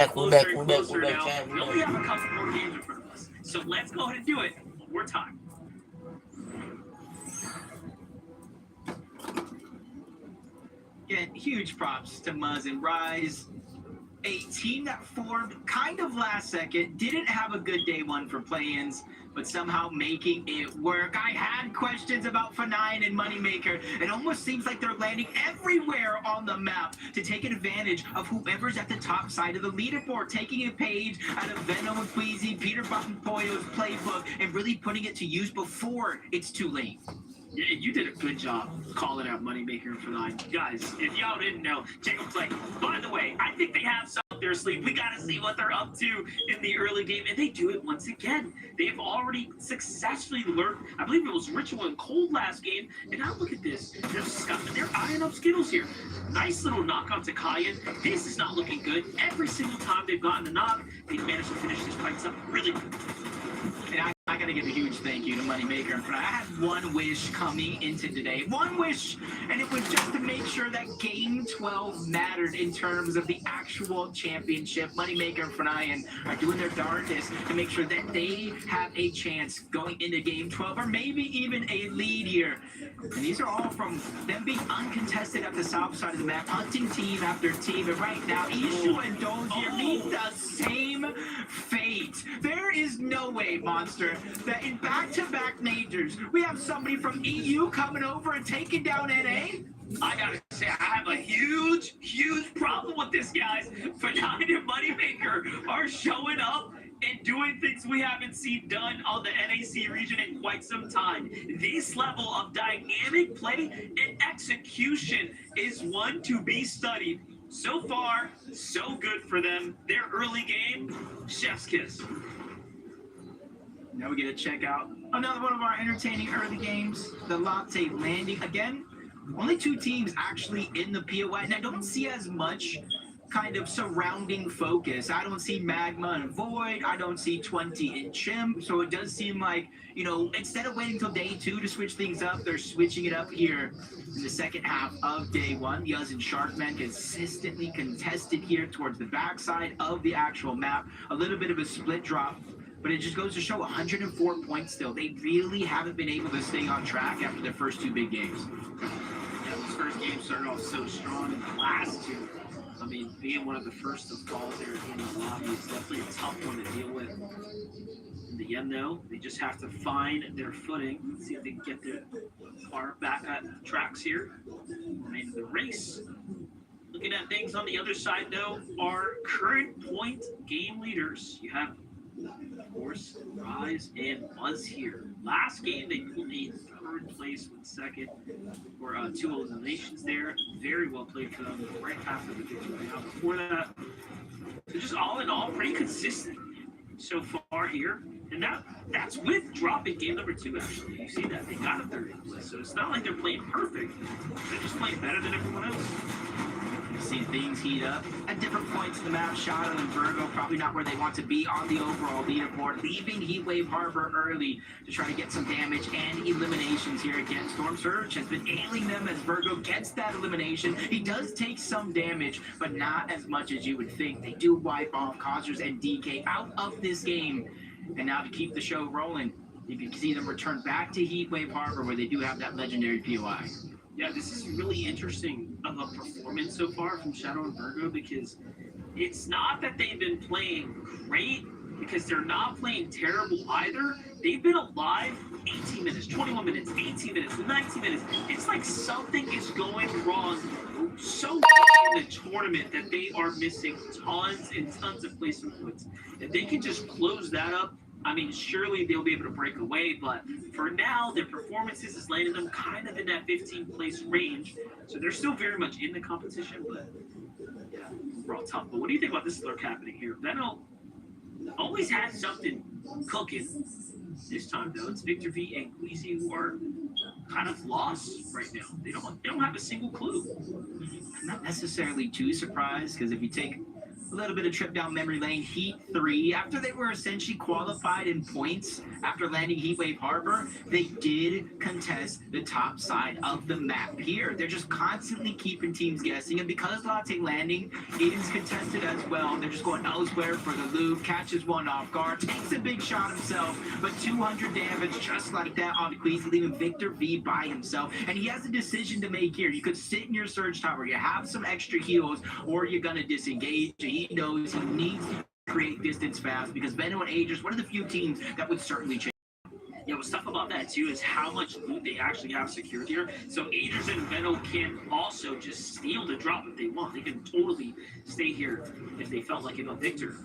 Closer and closer back, now. champ. We only have a couple more games in front of us. So let's go ahead and do it one more time. Again, huge props to Muzz and Rise. A team that formed kind of last second, didn't have a good day one for play-ins, but somehow making it work. I had questions about F9 and Moneymaker. It almost seems like they're landing everywhere on the map to take advantage of whoever's at the top side of the leaderboard, taking a page out of Venom and Queasy, Peter Buttonpoyo's playbook, and really putting it to use before it's too late. Yeah, you did a good job calling out Moneymaker for F9. Guys, if y'all didn't know, check them play. By the way, I think they have some up their sleeve. We got to see what they're up to in the early game, and they do it once again. They've already successfully learned, I believe it was Ritual and Cold last game, and now look at this. They're eyeing up Skittles here. Nice little knock on to Kayan. This is not looking good. Every single time they've gotten a knock, they've managed to finish these fights up really good. And I got to give a huge thank you to Moneymaker. I had one wish coming into today. One wish, and it was just to make sure that Game 12 mattered in terms of the actual championship. Moneymaker and F9 are doing their darndest to make sure that they have a chance going into Game 12, or maybe even a lead here. And these are all from them being uncontested at the south side of the map, hunting team after team. And right now, Ishu and Dozier meet the same fate. There is no way, Monster, that in back-to-back majors, we have somebody from EU coming over and taking down NA? I gotta say, I have a huge, huge problem with this, guys. F9 and Moneymaker are showing up and doing things we haven't seen done on the NAC region in quite some time. This level of dynamic play and execution is one to be studied. So far, so good for them. Their early game, chef's kiss. Now we get to check out another one of our entertaining early games, the Latte Landing. Again, only two teams actually in the POI, and I don't see as much kind of surrounding focus. I don't see Magma and Void. I don't see 20 and Chimp. So it does seem like, you know, instead of waiting till day two to switch things up, they're switching it up here in the second half of day one. Yuz and Sharkman consistently contested here towards the backside of the actual map. A little bit of a split drop, but it just goes to show 104 points still. They really haven't been able to stay on track after their first two big games. Yeah, those first games started off so strong, and the last two, I mean, being one of the first to fall there in the lobby is definitely a tough one to deal with. In the end, though, they just have to find their footing, see if they can get their car back at the tracks here. Remain the race. Looking at things on the other side, though, our current point game leaders. You have, of course, Rise and Muzz here. Last game, they pulled a third place with second for two eliminations there. Very well played for them right after the victory. Now, before that, so just all in all, pretty consistent so far here. And that's with dropping game number two, actually. You see that? They got a third place. So it's not like they're playing perfect. They're just playing better than everyone else. See things heat up at different points in the map. Shadow and Virgo probably not where they want to be on the overall leaderboard, leaving Heatwave Harbor early to try to get some damage and eliminations here again. Storm Surge has been ailing them as Virgo gets that elimination. He does take some damage, but not as much as you would think. They do wipe off Causers and DK out of this game. And now to keep the show rolling, you can see them return back to Heatwave Harbor where they do have that legendary POI. Yeah, this is really interesting of a performance so far from Shadow and Virgo, because it's not that they've been playing great, because they're not playing terrible either. They've been alive 18 minutes, 21 minutes, 18 minutes, 19 minutes. It's like something is going wrong so in the tournament that they are missing tons and tons of placement points. If they can just close that up, I mean, surely they'll be able to break away, but for now, their performances has landed them kind of in that 15th place range. So they're still very much in the competition, but yeah, overall tough. But what do you think about this lurk happening here? Venom always has something cooking this time, though. It's Victor V and Queasy who are kind of lost right now. They don't have a single clue. I'm not necessarily too surprised, because if you take A little bit of trip down memory lane. Heat 3, after they were essentially qualified in points after landing Heatwave Harbor, they did contest the top side of the map here. They're just constantly keeping teams guessing, and because Latte landing is contested as well, they're just going elsewhere for the loop, catches one off guard, takes a big shot himself, but 200 damage just like that on Queasy, leaving Victor V by himself. And he has a decision to make here. You could sit in your Surge Tower, you have some extra heals, or you're going to disengage. He knows he needs to create distance fast because Veno and Aegis, one of the few teams that would certainly change. Yeah, what's tough about that too is how much loot they actually have secured here. So Aegis and Veno can also just steal the drop if they want. They can totally stay here if they felt like it. But Victor,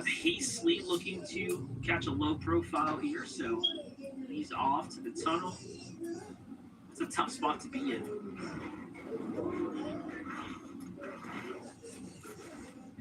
hastily looking to catch a low profile here, so he's off to the tunnel. It's a tough spot to be in.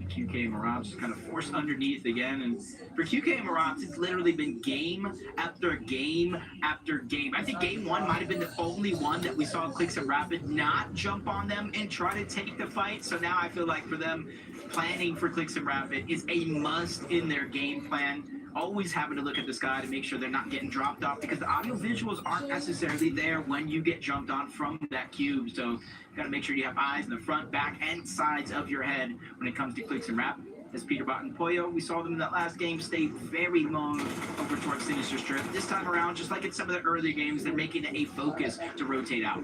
QK and Marabs just kind of forced underneath again. And for QK and Marabs, it's literally been game after game after game. I think game one might have been the only one that we saw Clix and Rapid not jump on them and try to take the fight. So now I feel like for them, planning for Clix and Rapid is a must in their game plan. Always having to look at the sky to make sure they're not getting dropped off, because the audio visuals aren't necessarily there when you get jumped on from that cube. So you got to make sure you have eyes in the front, back, and sides of your head when it comes to Clix and Rapid. As Peterbot and Poyo, we saw them in that last game stay very long over towards Sinister Strip. This time around, just like in some of the earlier games, they're making it a focus to rotate out.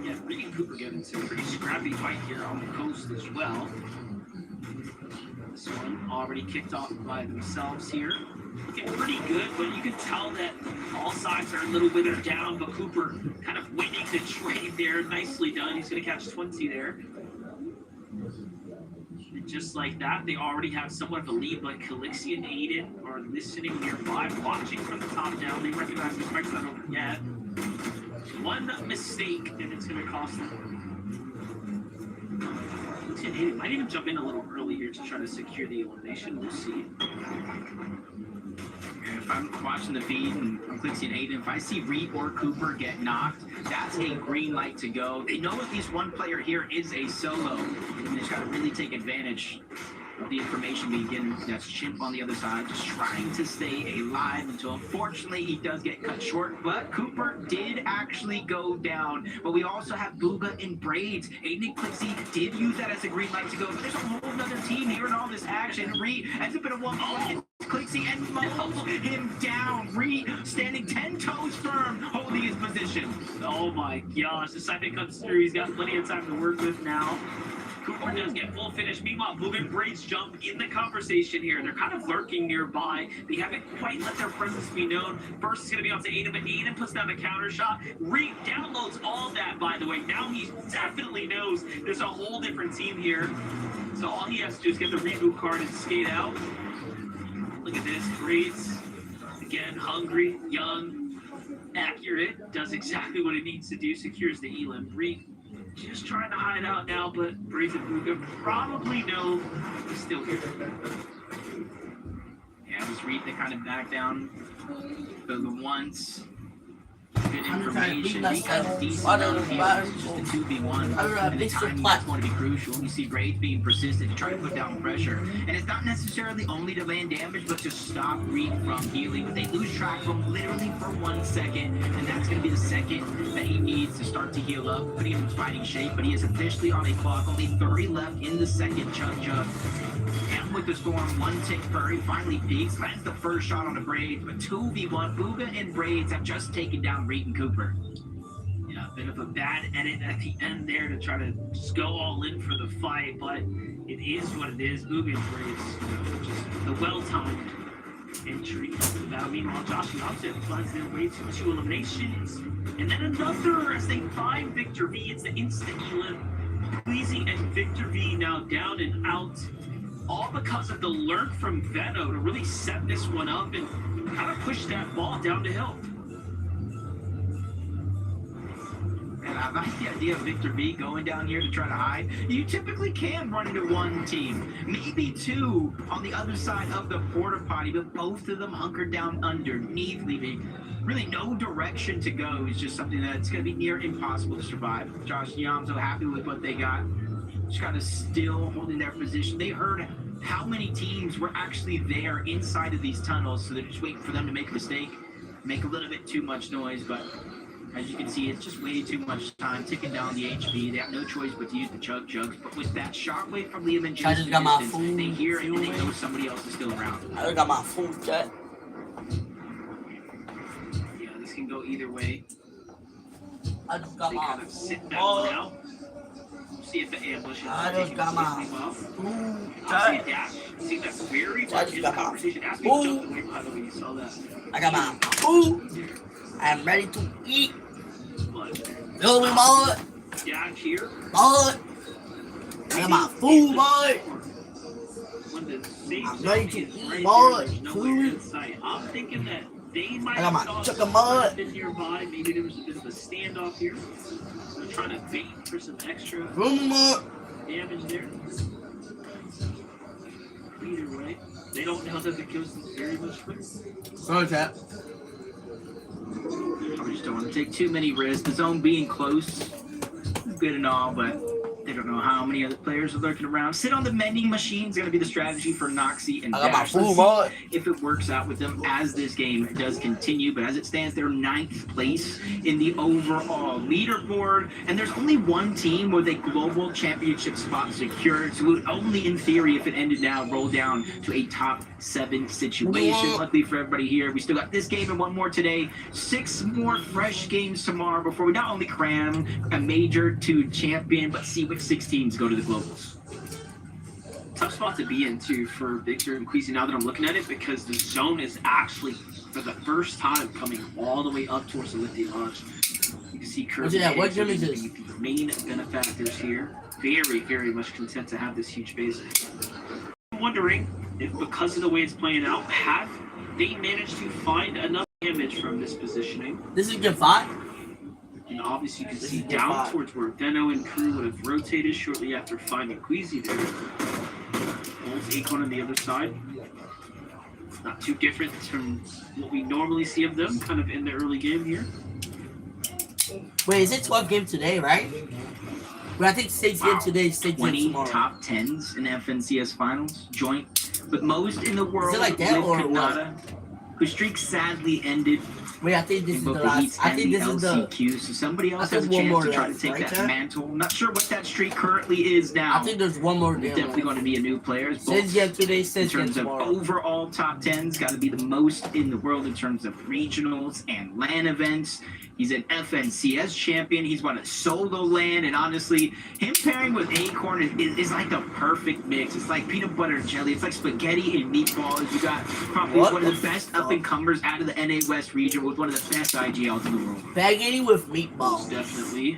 Yeah, Reed and Cooper getting into a pretty scrappy fight here on the coast as well. This one already kicked off by themselves here. Looking pretty good, but you can tell that all sides are a little bit down, but Cooper kind of winning the trade there. Nicely done. He's going to catch 20 there. And just like that, they already have somewhat of a lead, but Calixia and Aiden are listening nearby, watching from the top down. They recognize the spike's not over yet. One mistake, and it's going to cost them. Aiden might even jump in a little early here to try to secure the elimination. We'll see. If I'm watching the feed and I'm clicking Aiden, if I see Reed or Cooper get knocked, that's a green light to go. They know at least one player here is a solo, and they just got to really take advantage of the information being given. That's Chimp on the other side, just trying to stay alive until, unfortunately, he does get cut short. But Cooper did actually go down. But we also have Booga and Braids. Aiden and Clixie did use that as a green light to go. But there's a whole other team here in all this action. Reed ends up in a one-on-one. Clixie and mows him down. Reed standing 10 toes firm, holding his position. Oh my gosh, the second comes through. He's got plenty of time to work with now. Cooper does get full finish. Meanwhile, Booga and Braids jump in the conversation here. They're kind of lurking nearby. They haven't quite let their presence be known. Burst is going to be onto Aiden, but Aiden puts down the counter shot. Reed downloads all that, by the way. Now he definitely knows there's a whole different team here. So all he has to do is get the reboot card and skate out. Look at this. Braids, again, hungry, young, accurate. Does exactly what it needs to do. Secures the elim. Reed just trying to hide out now, but Braids and Booga probably know he's still here. Yeah, it was Reed that kind of backed down. Booga once. Good information. Reed got a decent amount of heals. Just a 2v1. And the timing is going to be crucial. You see Braids being persistent to try to put down pressure. And it's not necessarily only to land damage, but to stop Reed from healing. They lose track of him literally for 1 second. And that's going to be the second that he needs to start to heal up, putting him in fighting shape. But he is officially on a clock. Only 30 left in the second Chug. And with the storm, one tick Furry finally peaks, lands the first shot on the Braids, but 2v1, Booga and Braids have just taken down Reed and Cooper. Yeah, a bit of a bad edit at the end there to try to just go all in for the fight, but it is what it is. Booga and Braids, just the well-timed entry into the battle. Meanwhile, Josh and Opposite finds their way to 2 eliminations, and then another as they find Victor V. It's the instant elim. Queasy and Victor V now down and out. All because of the lurk from Veno to really set this one up and kind of push that ball down the hill. And I like the idea of Victor V going down here to try to hide. You typically can run into one team, maybe two on the other side of the porta potty, but both of them hunkered down underneath, leaving really no direction to go. It's just something that's going to be near impossible to survive. Josh and Yamzo happy with what they got. just kind of still holding their position. They heard how many teams were actually there inside of these tunnels, so they're just waiting for them to make a mistake, make a little bit too much noise. But as you can see, it's just way too much time ticking down the HP. They have no choice but to use the chug jugs. But with that shockwave from Liam and I just got my distance, food. they hear it and they know somebody else is still around. I just got my food jet. Yeah, this can go either way. I just got They my kind of sit back food. now. See if the ambush is I just taking got my seriously well. food I see a jet. dash. See, that's very I much just in got my conversation. Ask me food. jumped away, by the way, you saw that. I got my food. I'm ready to eat. But Fill me, boy. dash here. Boy. I got my food, boy. When the safe I'm zone ready to is eat, right boy. there, there's nowhere Food. in sight. I'm thinking that they might I got my have saw chicken something mud. nearby. Maybe there was a bit of a standoff here. They're trying to bait for some extra Fill me, boy. damage there. Either way, they don't know that the ghost is very much quicker. Sorry, chat. I just don't want to take too many risks. The zone being close is good and all, but they don't know how many other players are lurking around. Sit on the mending machine is going to be the strategy for Noxy and I got my Dash. Let's food, see boy. if it works out with them as this game does continue. But as it stands, they're 9th place in the overall leaderboard. And there's only one team with a global championship spot secured. So it would only, in theory, if it ended now, roll down to a top 7 situation. Luckily for everybody here, we still got this game and one more today. 6 more fresh games tomorrow before we not only cram a major to champion, but see which 6 teams go to the globals. Tough spot to be in too for Victor and Queasy now that I'm looking at it, because the zone is actually for the first time coming all the way up towards the Lithium Lodge. You can see Kirby Yeah, what is gym is going this? to be the main benefactors here. Very, very much content to have this huge base. I'm wondering if, because of the way it's playing out, have they managed to find enough damage from this positioning? This is game 5. And obviously, you can This see is game down 5. towards where Deno and crew would have rotated shortly after finding Queasy there. Holds Acorn on the other side. Not too different from what we normally see of them, kind of in the early game here. Wait, is it 12 game today, right? But I think 6 game today, 6 game 20 tomorrow. top 10s in FNCS finals, joint with most in the world. like that with or Kanata, whose streak sadly ended Wait, I think this in is the both the heats last. I and think the this is the. LCQ. So somebody else I has a think one chance more to try to left, take right, that Jack? mantle. I'm not sure what that streak currently is now. I think there's one more It's game. definitely going to be a new player. 6 game today, In 6 game terms of tomorrow. overall top 10s, got to be the most in the world in terms of regionals and LAN events. He's an FNCS champion. He's won a solo LAN, and honestly, him pairing with Acorn is like the perfect mix. It's like peanut butter and jelly. It's like spaghetti and meatballs. You got probably What one of the the best fuck? up-and-comers out of the NA West region with one of the best IGLs in the world. Spaghetti with meatballs. Definitely.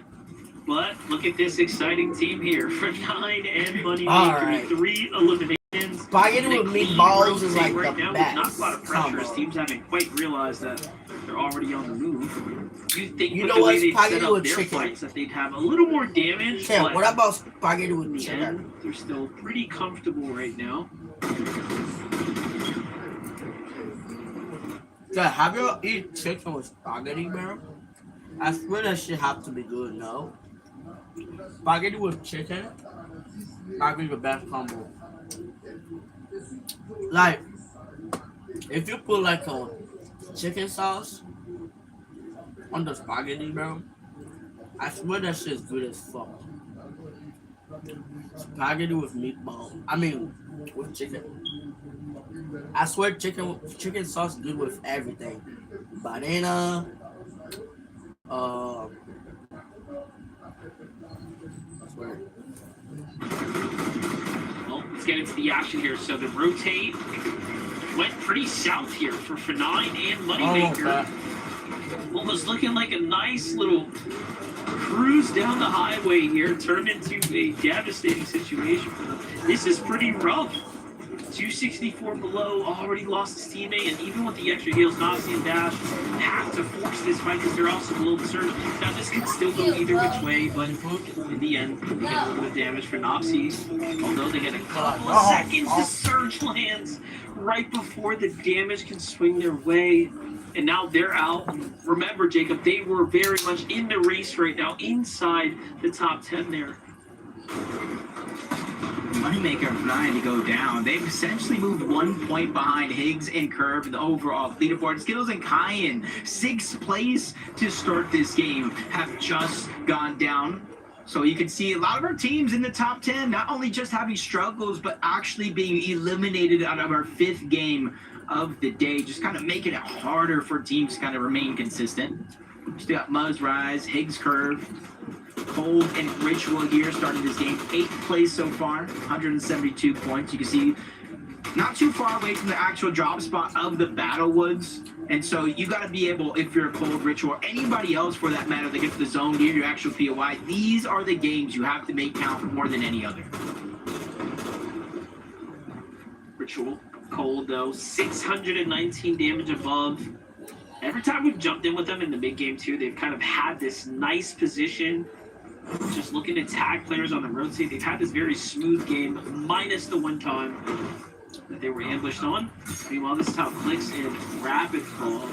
But look at this exciting team here for 9 and Moneymaker. Alright. 3 eliminations. Spaghetti They with clean meatballs is rotate like right the now, best. with not a lot of pressure as combo. teams haven't quite realized that they're already on the move. You think You with know the what? way they Spaghetti set up with their chicken. fights that they'd have a little more damage, Yeah, but what about spaghetti in with the chicken? end, they're still pretty comfortable right now. Yeah, have you ever eaten chicken with spaghetti, bro? I swear that shit have to be good, no? Spaghetti with chicken, might be the best combo. Like, if you put like a chicken sauce on the spaghetti, bro, I swear that shit's good as fuck. Spaghetti with meatball. I mean, with chicken. I swear chicken sauce good with everything. Banana, I swear. Well, let's get into the action here. So the rotate went pretty south here for F9 and Moneymaker. Almost looking like a nice little cruise down the highway here, turned into a devastating situation for them. This is pretty rough. 264 below, already lost his teammate, and even with the extra heals, Noxy and Dash have to force this fight because they're also below the surge. Now this can still go either which way, but in the end, we get a little bit of damage for Noxy. Although they get a couple of seconds, the surge lands right before the damage can swing their way. And now they're out. Remember, Jacob, they were very much in the race right now, inside the top 10 there. Moneymaker and Nine to go down. They've essentially moved 1 point behind Higgs and Curve in the overall leaderboard. Skittles and Cayenne, 6th place to start this game, have just gone down. So you can see a lot of our teams in the top 10 not only just having struggles, but actually being eliminated out of our 5th game of the day, just kind of making it harder for teams to kind of remain consistent. Still got Muzz, Rise, Higgs, Curve, Cold, and Ritual here starting this game. 8th place so far, 172 points. You can see not too far away from the actual drop spot of the Battle Woods. And so you got to be able, if you're a Cold, Ritual, or anybody else for that matter that gets the zone near your actual POI, these are the games you have to make count more than any other. Ritual, Cold though, 619 damage above. Every time we've jumped in with them in the mid game too, they've kind of had this nice position, just looking to tag players on the rotate. They've had this very smooth game, minus the one time that they were ambushed on. Meanwhile, this is how Clicks in Rapid Fall.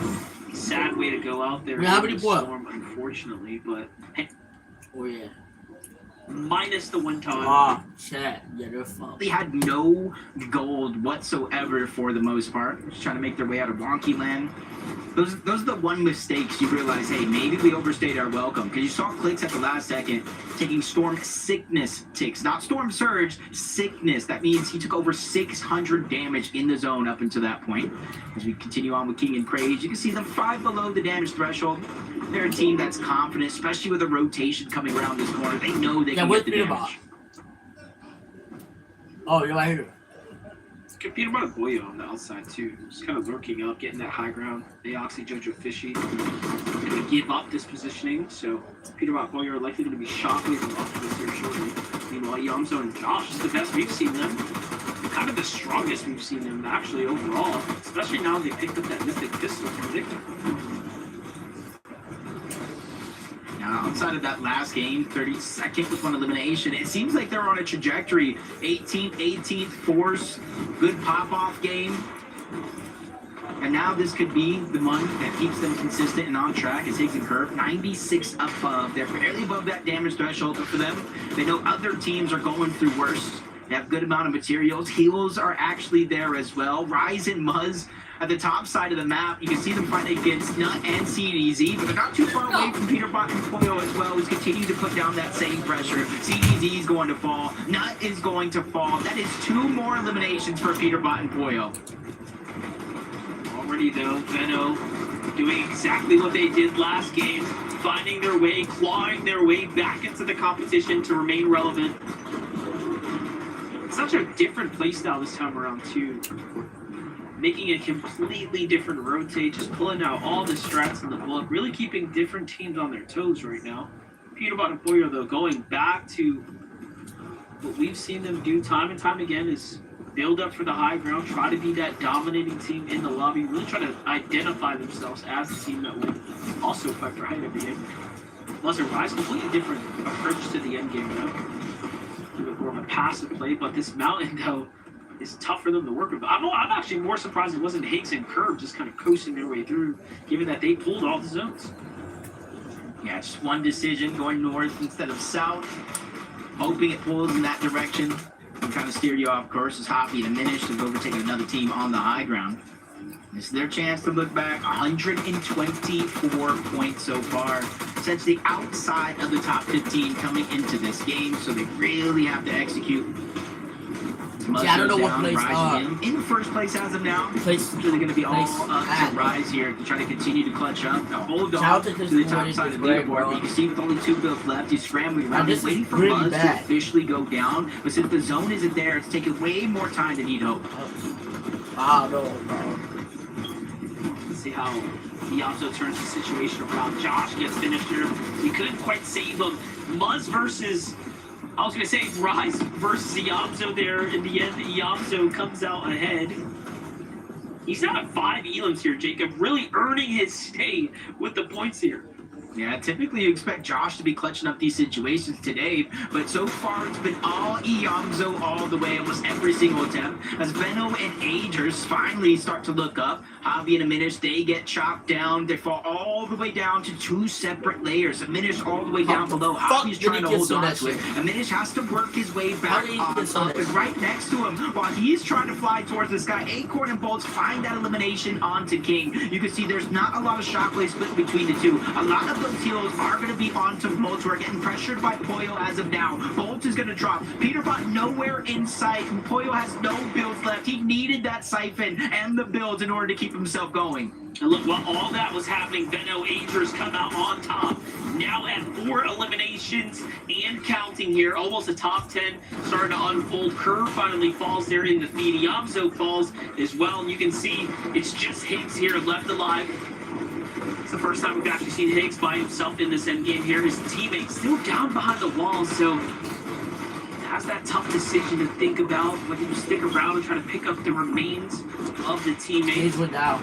Sad way to go out there in the storm, unfortunately, but hey, Oh yeah. minus the one time. Ah, chat. Yeah, they're fun. They had no gold whatsoever for the most part. Just trying to make their way out of Wonky Land. Those are the one mistakes you realize, hey, maybe we overstayed our welcome. Because you saw Clicks at the last second taking Storm Sickness ticks. Not Storm Surge, Sickness. That means he took over 600 damage in the zone up until that point. As we continue on with King and Craze, you can see them 5 below the damage threshold. They're a team that's confident, especially with a rotation coming around this corner. They know they can get the damage. Oh, you're right here. Peter brought a Boyo on the outside too, just kind of lurking up, getting that high ground. Aoxy, Jojo Fishy going to give up this positioning, so Peter brought Boyo are likely going to be shockwaves off of this here shortly. Meanwhile, Yamzo and Josh is the best we've seen them, kind of the strongest we've seen them actually overall, especially now they picked up that Mystic Pistol from Victor. Now, outside of that last game, 32nd with one elimination, it seems like they're on a trajectory. 18th force, good pop-off game. And now this could be the one that keeps them consistent and on track as Higgs and Curve. 96 above. They're barely above that damage threshold, but for them, they know other teams are going through worse. They have good amount of materials. Heals are actually there as well. Rise and Muzz at the top side of the map. You can see them fighting against Nut and CDZ, but they're not too far away from Peterbot and Pollo as well, who's continuing to put down that same pressure. CDZ is going to fall. Nut is going to fall. That is 2 more eliminations for Peterbot and Pollo. Already though, Venno doing exactly what they did last game, finding their way, clawing their way back into the competition to remain relevant. Such a different playstyle this time around too. Making a completely different rotate, just pulling out all the strats in the book, really keeping different teams on their toes right now. Peterbot and Pollo, though, going back to what we've seen them do time and time again is build up for the high ground, try to be that dominating team in the lobby, really try to identify themselves as the team that will also fight for height every game. Plus, Rise, completely different approach to the end game now. A little bit more of a passive play, but this Mountain, though, is tough for them to work with. I'm actually more surprised it wasn't Higgs and Curve just kind of coasting their way through, given that they pulled all the zones. Yeah, just one decision, going north instead of south, hoping it pulls in that direction and kind of steer you off course. As Hoppy diminished to overtake another team on the high ground. This is their chance to look back. 124 points so far. Essentially outside of the top 15 coming into this game, so they really have to execute. Yeah, I don't know what place in first place as of now. Place It's really going to be all place up to Rise here to try to continue to clutch up. Now hold on Shout to out to the this top boy, side of this the great, leaderboard. bro. You can see with only 2 builds left, he's scrambling around. This He's waiting is for really Buzz to bad. officially go down. But since the zone isn't there, it's taking way more time than he'd hope. Ah, no, bro. Let's see how Yamzo turns the situation around. Josh gets finished here. He couldn't quite save him. Muzz versus, I was going to say Rise versus Yamzo there. In the end, Yamzo comes out ahead. He's now at 5 elims here, Jacob, really earning his stay with the points here. Yeah, typically you expect Josh to be clutching up these situations today, but so far it's been all Iamzo all the way, almost every single attempt, as Venno and Agers finally start to look up. Javi and Aminish, they get chopped down. They fall all the way down to 2 separate layers. Aminish all the way down below. Javi's trying to hold on to it. Aminish has to work his way back on up, and right next to him, while he's trying to fly towards this guy, Acorn and Bolts find that elimination onto King. You can see there's not a lot of shockwaves split between the two. A lot of those heals are going to be onto Bolts. We're getting pressured by Pollo as of now. Bolts is going to drop. Peterbot nowhere in sight, and Pollo has no builds left. He needed that siphon and the builds in order to keep himself going. And look, while all that was happening, Venno Angers come out on top. Now at 4 eliminations and counting here. Almost a top 10 starting to unfold. Kerr finally falls there in the feed. Yamso falls as well. And you can see it's just Higgs here left alive. It's the first time we've actually seen Higgs by himself in this endgame here. His teammates still down behind the wall, so has that tough decision to think about whether you stick around and try to pick up the remains of the teammates. Higgs went down.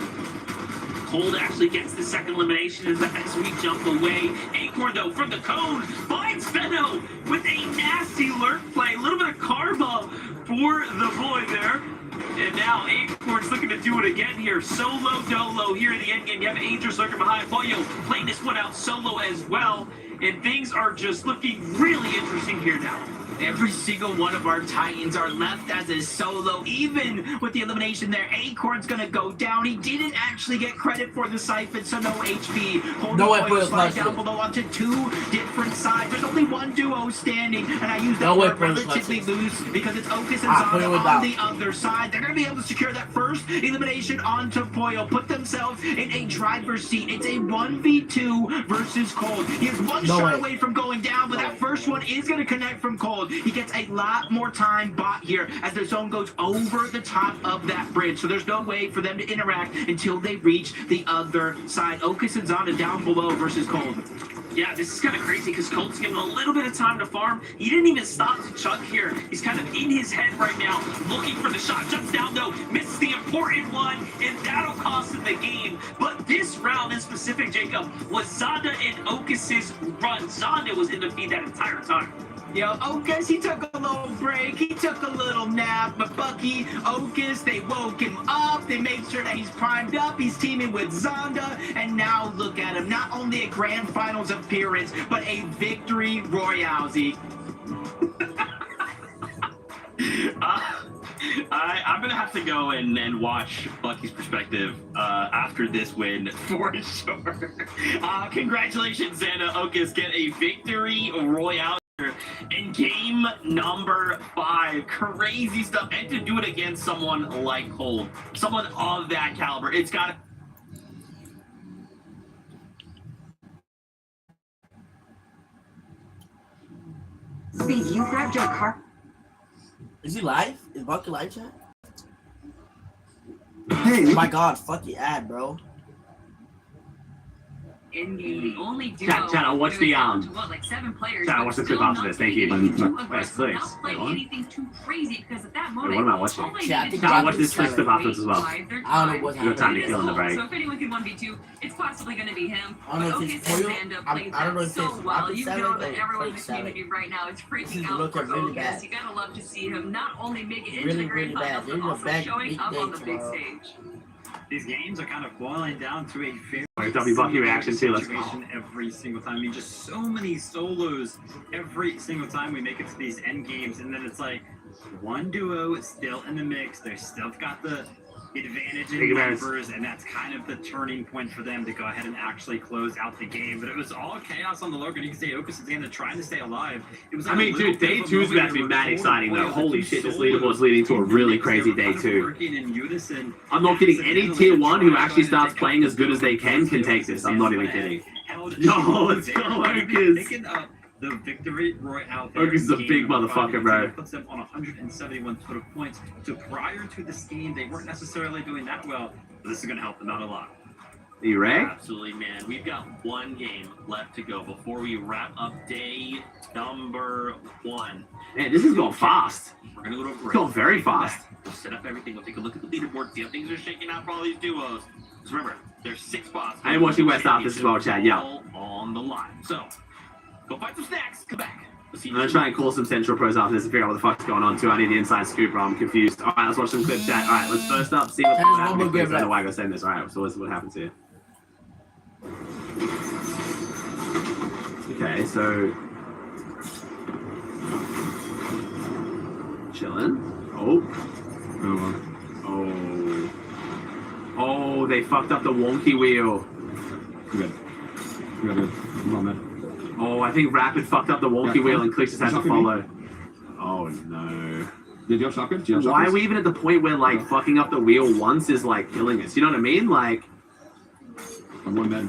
Cold actually gets the second elimination as we jump away. Acorn, though, from the cone, finds Venno with a nasty lurk play. A little bit of karma for the boy there. And now Acorn's looking to do it again here. Solo dolo here in the endgame. You have Angels lurking behind. Pollo playing this one out solo as well. And things are just looking really interesting here now. Every single one of our Titans are left as a solo. Even with the elimination there, Acorn's gonna go down. He didn't actually get credit for the siphon, so no HP. No way for the slide down below onto 2 different sides. There's only one duo standing, and I use that word relatively loose because it's Ocus and Zonda on the other side. They're gonna be able to secure that first elimination onto Pollo, put themselves in a driver's seat. It's a 1v2 versus Cold. He is one shot away from going down, but that first one is gonna connect from Cold. He gets a lot more time bought here as the zone goes over the top of that bridge. So there's no way for them to interact until they reach the other side. Ocus and Zonda down below versus Cold. Yeah, this is kind of crazy because Colt's given a little bit of time to farm. He didn't even stop to chug here. He's kind of in his head right now, looking for the shot. Jumps down though, misses the important one, and that'll cost him the game. But this round in specific, Jacob, was Zonda and Ocus's run. Zonda was in the feed that entire time. Yo, Ocus, he took a little break, he took a little nap, but Bucky, Ocus, they woke him up, they made sure that he's primed up, he's teaming with Zonda, and now look at him, not only a grand finals appearance, but a victory royale, Zeke. I'm gonna have to go and watch Bucky's perspective after this win for sure. Congratulations, Xana Ocus, get a victory royale in game number 5. Crazy stuff, and to do it against someone like Cold, someone of that caliber. It's got Steve, you grabbed your car. Is he live? Is Bucky live chat? Hey, Oh my god, fuck the ad, bro. the only duo. Channel, what's the like 7 players. Channel, what's the clip after this? Thank you. West, Please. not play anything too crazy because at that moment. Wait, what am I watching? all they Yeah, I needed think to Channel, do watch was this Twitch clip afterwards as well. bide their I don't know what's time. Your time to It is kill in the long, break. So if anyone can 1v2, it's possibly going to be him. I don't know But if it's Ocus and Pollo. Xanda I played don't know that if so it's well. Rocket You 7 know or that everyone in the 7. community right now is This freaking is out looking for really Ocus. bad. You gotta love to see him not only make it into Really, the grand really bad. finals, There's but a also bad showing big up day on the big tomorrow. stage. These games are kind of boiling down to a very Wait, W Bucky reaction too, let's go. situation every single time. I mean, just so many solos every single time we make it to these end games, and then it's like one duo is still in the mix. They've still got the advantage in numbers, and that's kind of the turning point for them to go ahead and actually close out the game. But it was all chaos on the Logan. You can say Ocus and Xanda trying to stay alive. It was I mean, dude, day 2 is about to be mad exciting though. Holy shit, this leaderboard's leading to a really crazy day 2. I'm not kidding. Any tier 1 who actually starts playing as good as they can take this. I'm not even kidding. Yo, let's go, Ocus. The victory royale. Ocus is a big motherfucker, bro. Puts them on 171 total points. So prior to this game, they weren't necessarily doing that well. But this is going to help them out a lot. Are you ready? absolutely, man. We've got one game left to go before we wrap up day number 1. Man, this is going fast. We're gonna go to a break. It's going very fast. We'll set up everything. We'll take a look at the leaderboard, see how things are shaking out for all these duos. Because remember, there's 6 spots. I am watching West Off this as well, Chad. Yeah. All on the line. So, go find some snacks. Come back. I'm gonna try and call some Central Pros after this and figure out what the fuck's going on too. I need the inside scoop, bro. I'm confused. Alright, let's watch some clip chat. Alright, let's first up see what's happening. I don't know why I got saying this. Alright, so let's see what happens here. Okay, so chilling. Oh, they fucked up the wonky wheel. Good. Come on, man. Oh, I think Rapid fucked up the wonky wheel and Clicks just had to follow. Oh no. Did you have shotgun? Why are we even at the point where like fucking up the wheel once is like killing us? You know what I mean? Like, I'm one man.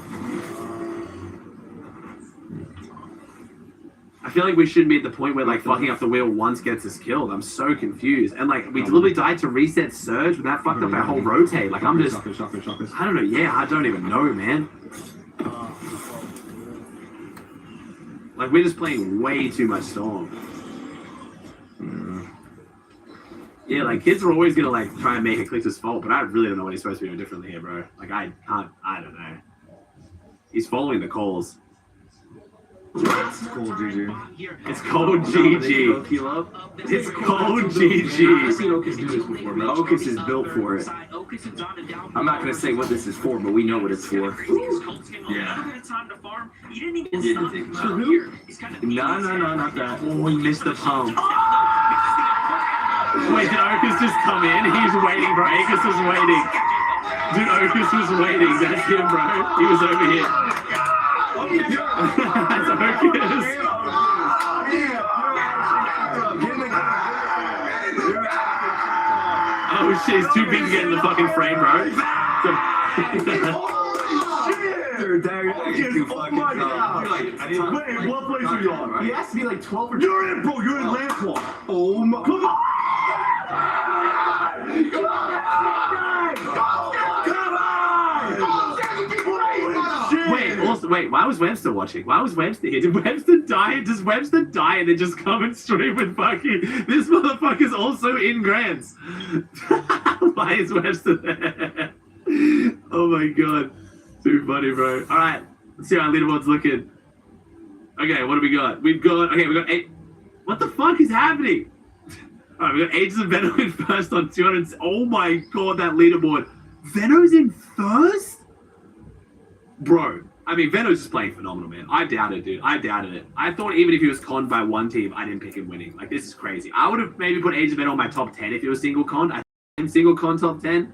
I feel like we shouldn't be at the point where like fucking up the wheel once gets us killed. I'm so confused. And like we deliberately died to reset Surge, but that fucked up our whole rotate. Like I'm just, Shotgun. I don't know. Yeah, I don't even know, man. Like we're just playing way too much Storm. Yeah, like kids are always gonna like try and make it Click's fault, but I really don't know what he's supposed to be doing differently here, bro. Like I don't know. He's following the calls. It's cold, GG. It's cold GG. It's cold GG. I've seen Ocus do this before, bro. Ocus is built for it. I'm not gonna say what this is for, but we know what it's for. Yeah. No, not that. Oh, we missed the pump. Wait, did Ocus just come in? He's waiting, bro. Ocus was waiting. Dude, Ocus was waiting. That's him, bro. He was over here. That's Ocus. Oh shit, he's too big to get in the fucking frame, bro. Oh my god! Wait, what place are you on? He has to be like 12 or 12. You're in, bro. You're in Landfall. Oh my. Come on! Come on! Wait, why was Webster watching? Why was Webster here? Did Webster die? Does Webster die and then just come and stream with fucking... This motherfucker's also in Grants. Why is Webster there? Oh my god. Too funny, bro. Alright, let's see how our leaderboard's looking. Okay, what do we got? We got 8... What the fuck is happening? Alright, we got Ages of Venom in first on 200... Oh my god, that leaderboard. Venom's in first? Bro. I mean, Veno's just playing phenomenal, man. I doubted it, dude. I doubted it. I thought even if he was conned by one team, I didn't pick him winning. Like, this is crazy. I would have maybe put Age of Veno on my top 10 if he was single con. I think him single con top 10.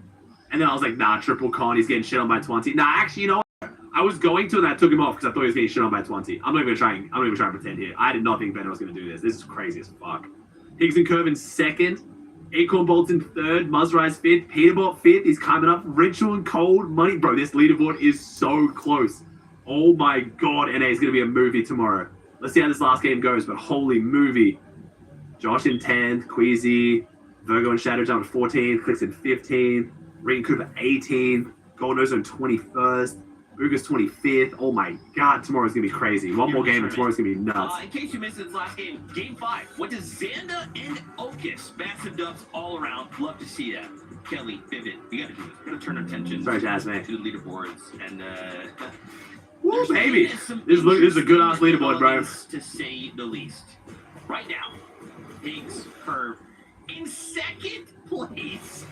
And then I was like, nah, triple con. He's getting shit on by 20. Nah, actually, you know what? I was going to, and I took him off because I thought he was getting shit on by 20. I'm not even trying to pretend here. I did not think Veno was going to do this. This is crazy as fuck. Higgs and Curve in second. Acorn Bolt's in third. Muzzrise fifth. Peterbot fifth. He's coming up. Ritual and Cold Money. Bro, this leaderboard is so close. Oh my god, NA is going to be a movie tomorrow. Let's see how this last game goes, but holy movie. Josh in 10th, Queasy, Virgo and Shadow Jump at 14th, Clicks in 15th, Regan Cooper 18th, Gold Nose on 21st, Uga's 25th. Oh my god, tomorrow's going to be crazy. One more game and tomorrow's going to be nuts. In case you missed this last game, Game 5 went to Xanda and Ocus. Massive dubs all around. Love to see that. Kelly, Vivid, we got to do this. We're going to turn our attention Sorry, Jasmine. to the leaderboards and Woo, baby. This is a good ass leaderboard, bro. To say the least. Right now, Higgs Curve in second place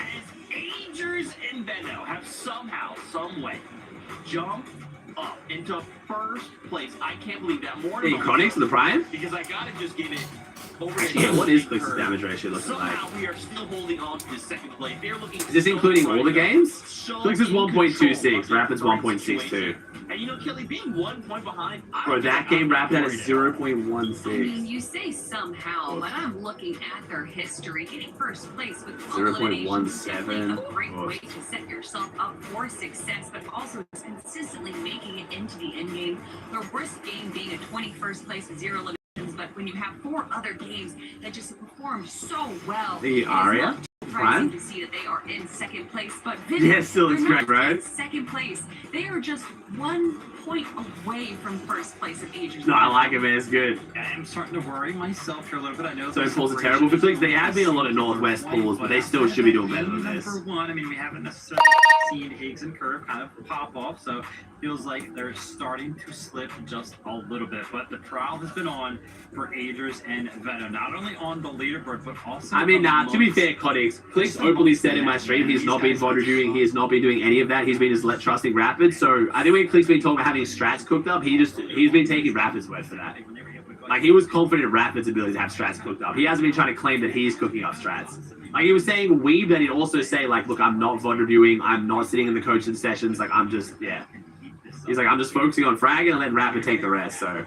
as Agers and Veno have somehow, some way, jumped up into first place. I can't believe that. More Hey, Connix to the Prime? because I gotta just give it over to Yeah, what is Clicks' Curve. damage ratio looking Somehow like? we are still holding on to the second place. They're looking. Is this including all the games? So Clicks is in 1.26, control Rapid's of their 1.62. situation. And you know, Kelly, being 1 point behind. Bro, that game Rapid had a I mean, 0.16. you say somehow, but I'm looking at their history. Getting first place with 0.17. a great way to set yourself up for success, but also consistently making it into the end game. The worst game being a 21st place with 0 eliminations, but when you have 4 other games that just performed so well, The it is Aria? not surprising to see that they are in second place. But Vivid, Yeah, still looks they're not great, right? in second place. They are just one point away from first place of Ages. No, I like it, man. It's good. I'm starting to worry myself here a little bit. I know So pools are terrible for Clicks. They have been a lot of Northwest pools, but they still should be doing better than this. Number one, I mean, we haven't necessarily seen Higgs and Curve kind of pop off, so feels like they're starting to slip just a little bit. But the trial has been on for Agers and Venom, not only on the leaderboard, but also. I mean, to be fair, Codex, Clicks openly said in my stream he's not been VOD reviewing, he has not been doing any of that. He's been just trusting Rapid. So I think when Click's been talking about having strats cooked up, he's been taking Rapid's word for that. Like, he was confident in Rapid's ability to have strats cooked up. He hasn't been trying to claim that he's cooking up strats. Like, he was saying Weeb, that he'd also say, like, look, I'm not VOD reviewing, I'm not sitting in the coaching sessions, like, I'm just, yeah. He's like, I'm just focusing on fragging and letting Rapid take the rest, so.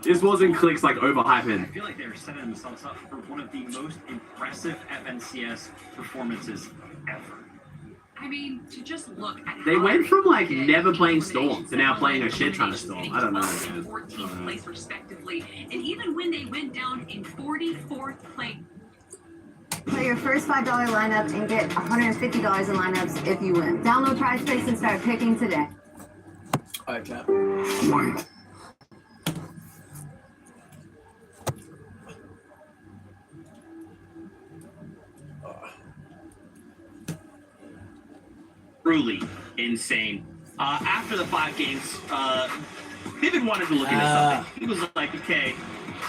This wasn't Clicks, like, overhyping. I feel like they were setting themselves up for one of the most impressive FNCS performances ever. I mean, to just look at They how went from, like, did never playing eliminations Storm to now and playing a shit ton of eliminations, Storm. getting I don't know, 12th and man. 14th place respectively, and even when they went down in 44th place. Play your first $5 lineup and get $150 in lineups if you win. Download TriSpace and start picking today. Alright, chat. Truly insane. After the 5 games, Vivid wanted to look into something. He was like, okay,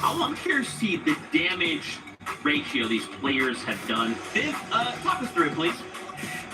I'm curious to see the damage ratio these players have done. Viv, talk us through it, please.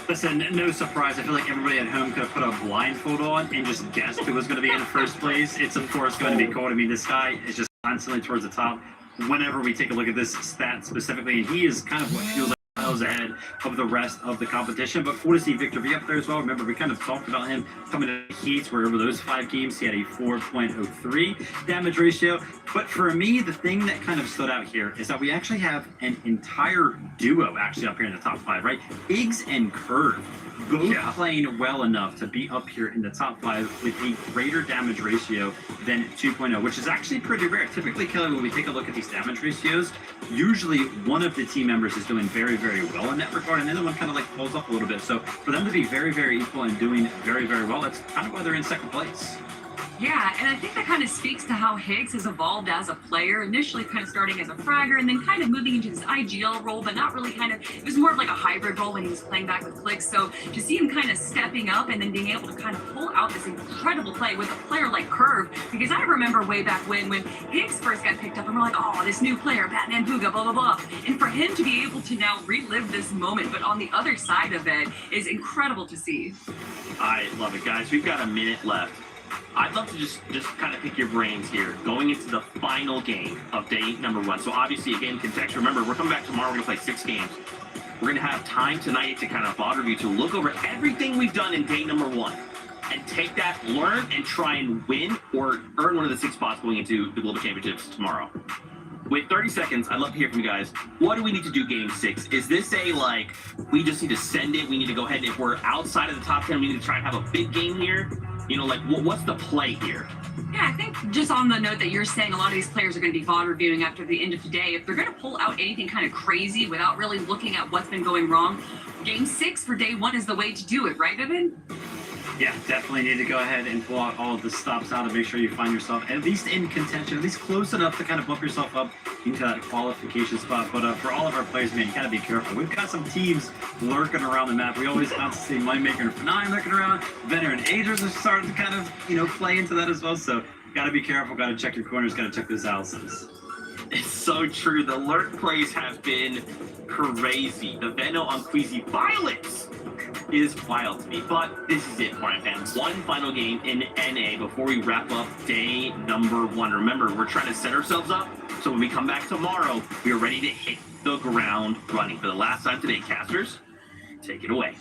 Listen, no surprise. I feel like everybody at home could have put a blindfold on and just guessed who was going to be in first place. It's, of course, going to be Cold. I mean, this guy is just constantly towards the top whenever we take a look at this stat specifically, and he is kind of what feels like miles ahead of the rest of the competition. But cool to see Victor V up there as well. Remember, we kind of talked about him coming to the Heats, where over those 5 games, he had a 4.03 damage ratio. But for me, the thing that kind of stood out here is that we actually have an entire duo actually up here in the top 5, right? Iggs and Curve both playing well enough to be up here in the top 5 with a greater damage ratio than 2.0, which is actually pretty rare. Typically, Kelly, when we take a look at these damage ratios, usually one of the team members is doing very, very well in that regard, and then the one kind of like pulls up a little bit. So for them to be very, very equal and doing very, very well, that's kind of why they're in second place. Yeah, and I think that kind of speaks to how Higgs has evolved as a player, initially kind of starting as a fragger and then kind of moving into this IGL role, but not really it was more of like a hybrid role when he was playing back with Clicks. So to see him kind of stepping up and then being able to kind of pull out this incredible play with a player like Curve, because I remember way back when Higgs first got picked up and we're like, oh, this new player, Batman Booga, blah, blah, blah. And for him to be able to now relive this moment, but on the other side of it, is incredible to see. I love it, guys. We've got a minute left. I'd love to just kind of pick your brains here, going into the final game of day number 1. So obviously, again, context. Remember, we're coming back tomorrow. We're going to play 6 games. We're going to have time tonight to kind of VOD review, to look over everything we've done in day number 1 and take that, learn, and try and win or earn one of the 6 spots going into the Global Championships tomorrow. With 30 seconds, I'd love to hear from you guys. What do we need to do game 6? Is this a, like, we just need to send it, we need to go ahead, and if we're outside of the top 10, we need to try and have a big game here? You know, like, what's the play here? Yeah, I think just on the note that you're saying, a lot of these players are going to be VOD reviewing after the end of today. If they're going to pull out anything kind of crazy without really looking at what's been going wrong, game 6 for day 1 is the way to do it, right, Vivid? Yeah, definitely need to go ahead and pull out all of the stops out and make sure you find yourself at least in contention, at least close enough to kind of bump yourself up into that qualification spot. But for all of our players, man, you gotta be careful. We've got some teams lurking around the map. We always constantly see Moneymaker and F9 lurking around. Venner and Agers are starting to kind of, play into that as well. So gotta be careful, gotta check your corners, gotta check those houses. It's so true. The lurk plays have been crazy. The Veno on Queasy Violets is wild to me. But this is it, Mario fans. One final game in NA before we wrap up day number 1. Remember, we're trying to set ourselves up so when we come back tomorrow, we are ready to hit the ground running. For the last time today, casters, take it away.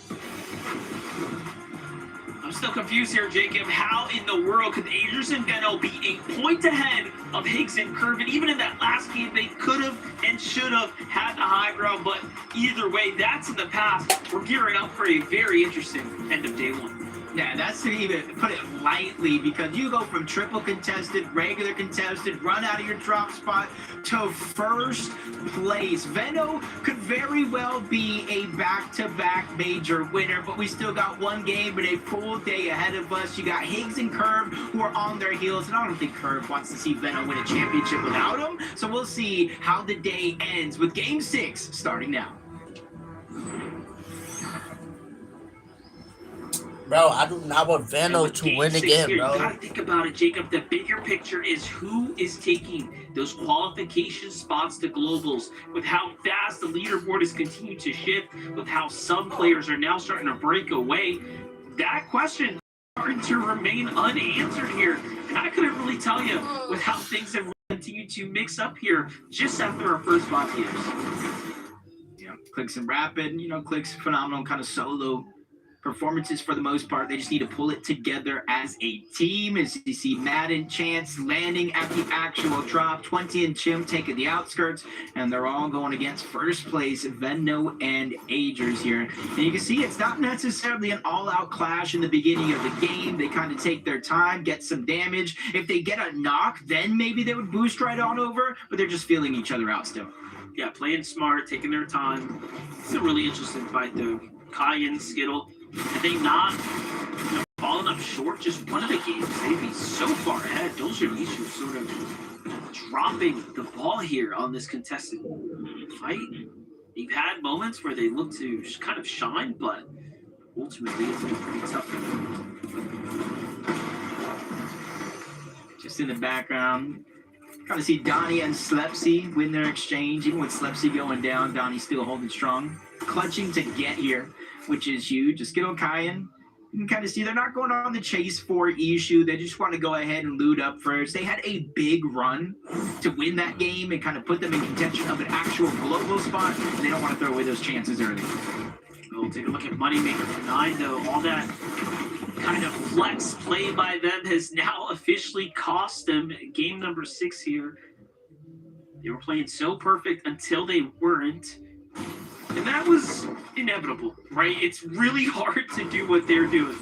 I'm still confused here, Jacob. How in the world could Agers and Veno be a point ahead of Higgs and Curve? And even in that last game, they could have and should have had the high ground. But either way, that's in the past. We're gearing up for a very interesting end of day 1. Yeah, that's to even put it lightly, because you go from triple contested, regular contested, run out of your drop spot to first place. Veno could very well be a back-to-back major winner, but we still got one game and a full day ahead of us. You got Higgs and Curve who are on their heels, and I don't think Curve wants to see Veno win a championship without him. So we'll see how the day ends with Game 6 starting now. Bro, I do not want Veno to win again, You bro. gotta think about it, Jacob. The bigger picture is who is taking those qualification spots to globals. With how fast the leaderboard has continued to shift, with how some players are now starting to break away, that question is starting to remain unanswered here. And I couldn't really tell you with how things have continued to mix up here just after our first 5 games. Yeah, Clix and Rapid, Clix phenomenal kind of solo performances for the most part. They just need to pull it together as a team. As you see Madden, Chance landing at the actual drop, 20 and Chim taking the outskirts, and they're all going against first place Veno and Agers here. And you can see it's not necessarily an all-out clash in the beginning of the game. They kind of take their time, get some damage. If they get a knock, then maybe they would boost right on over, but they're just feeling each other out still. Yeah, playing smart, taking their time. It's a really interesting fight though. Kai and Skittle, had they not fallen up short just one of the games, they'd be so far ahead. Dolce Nishu sort of dropping the ball here on this contested fight. They've had moments where they look to kind of shine, but ultimately it's been pretty tough for them. Just in the background, kind of see Donnie and Slepsy win their exchange. Even with Slepsy going down, Donnie's still holding strong, clutching to get here, which is huge. Just get on Kyan. You can kind of see they're not going on the chase for Ishu. They just want to go ahead and loot up first. They had a big run to win that game and kind of put them in contention of an actual global spot, and they don't want to throw away those chances early. We'll take a look at Moneymaker for 9, though. All that kind of flex play by them has now officially cost them game number 6 here. They were playing so perfect until they weren't. And that was inevitable, right? It's really hard to do what they're doing.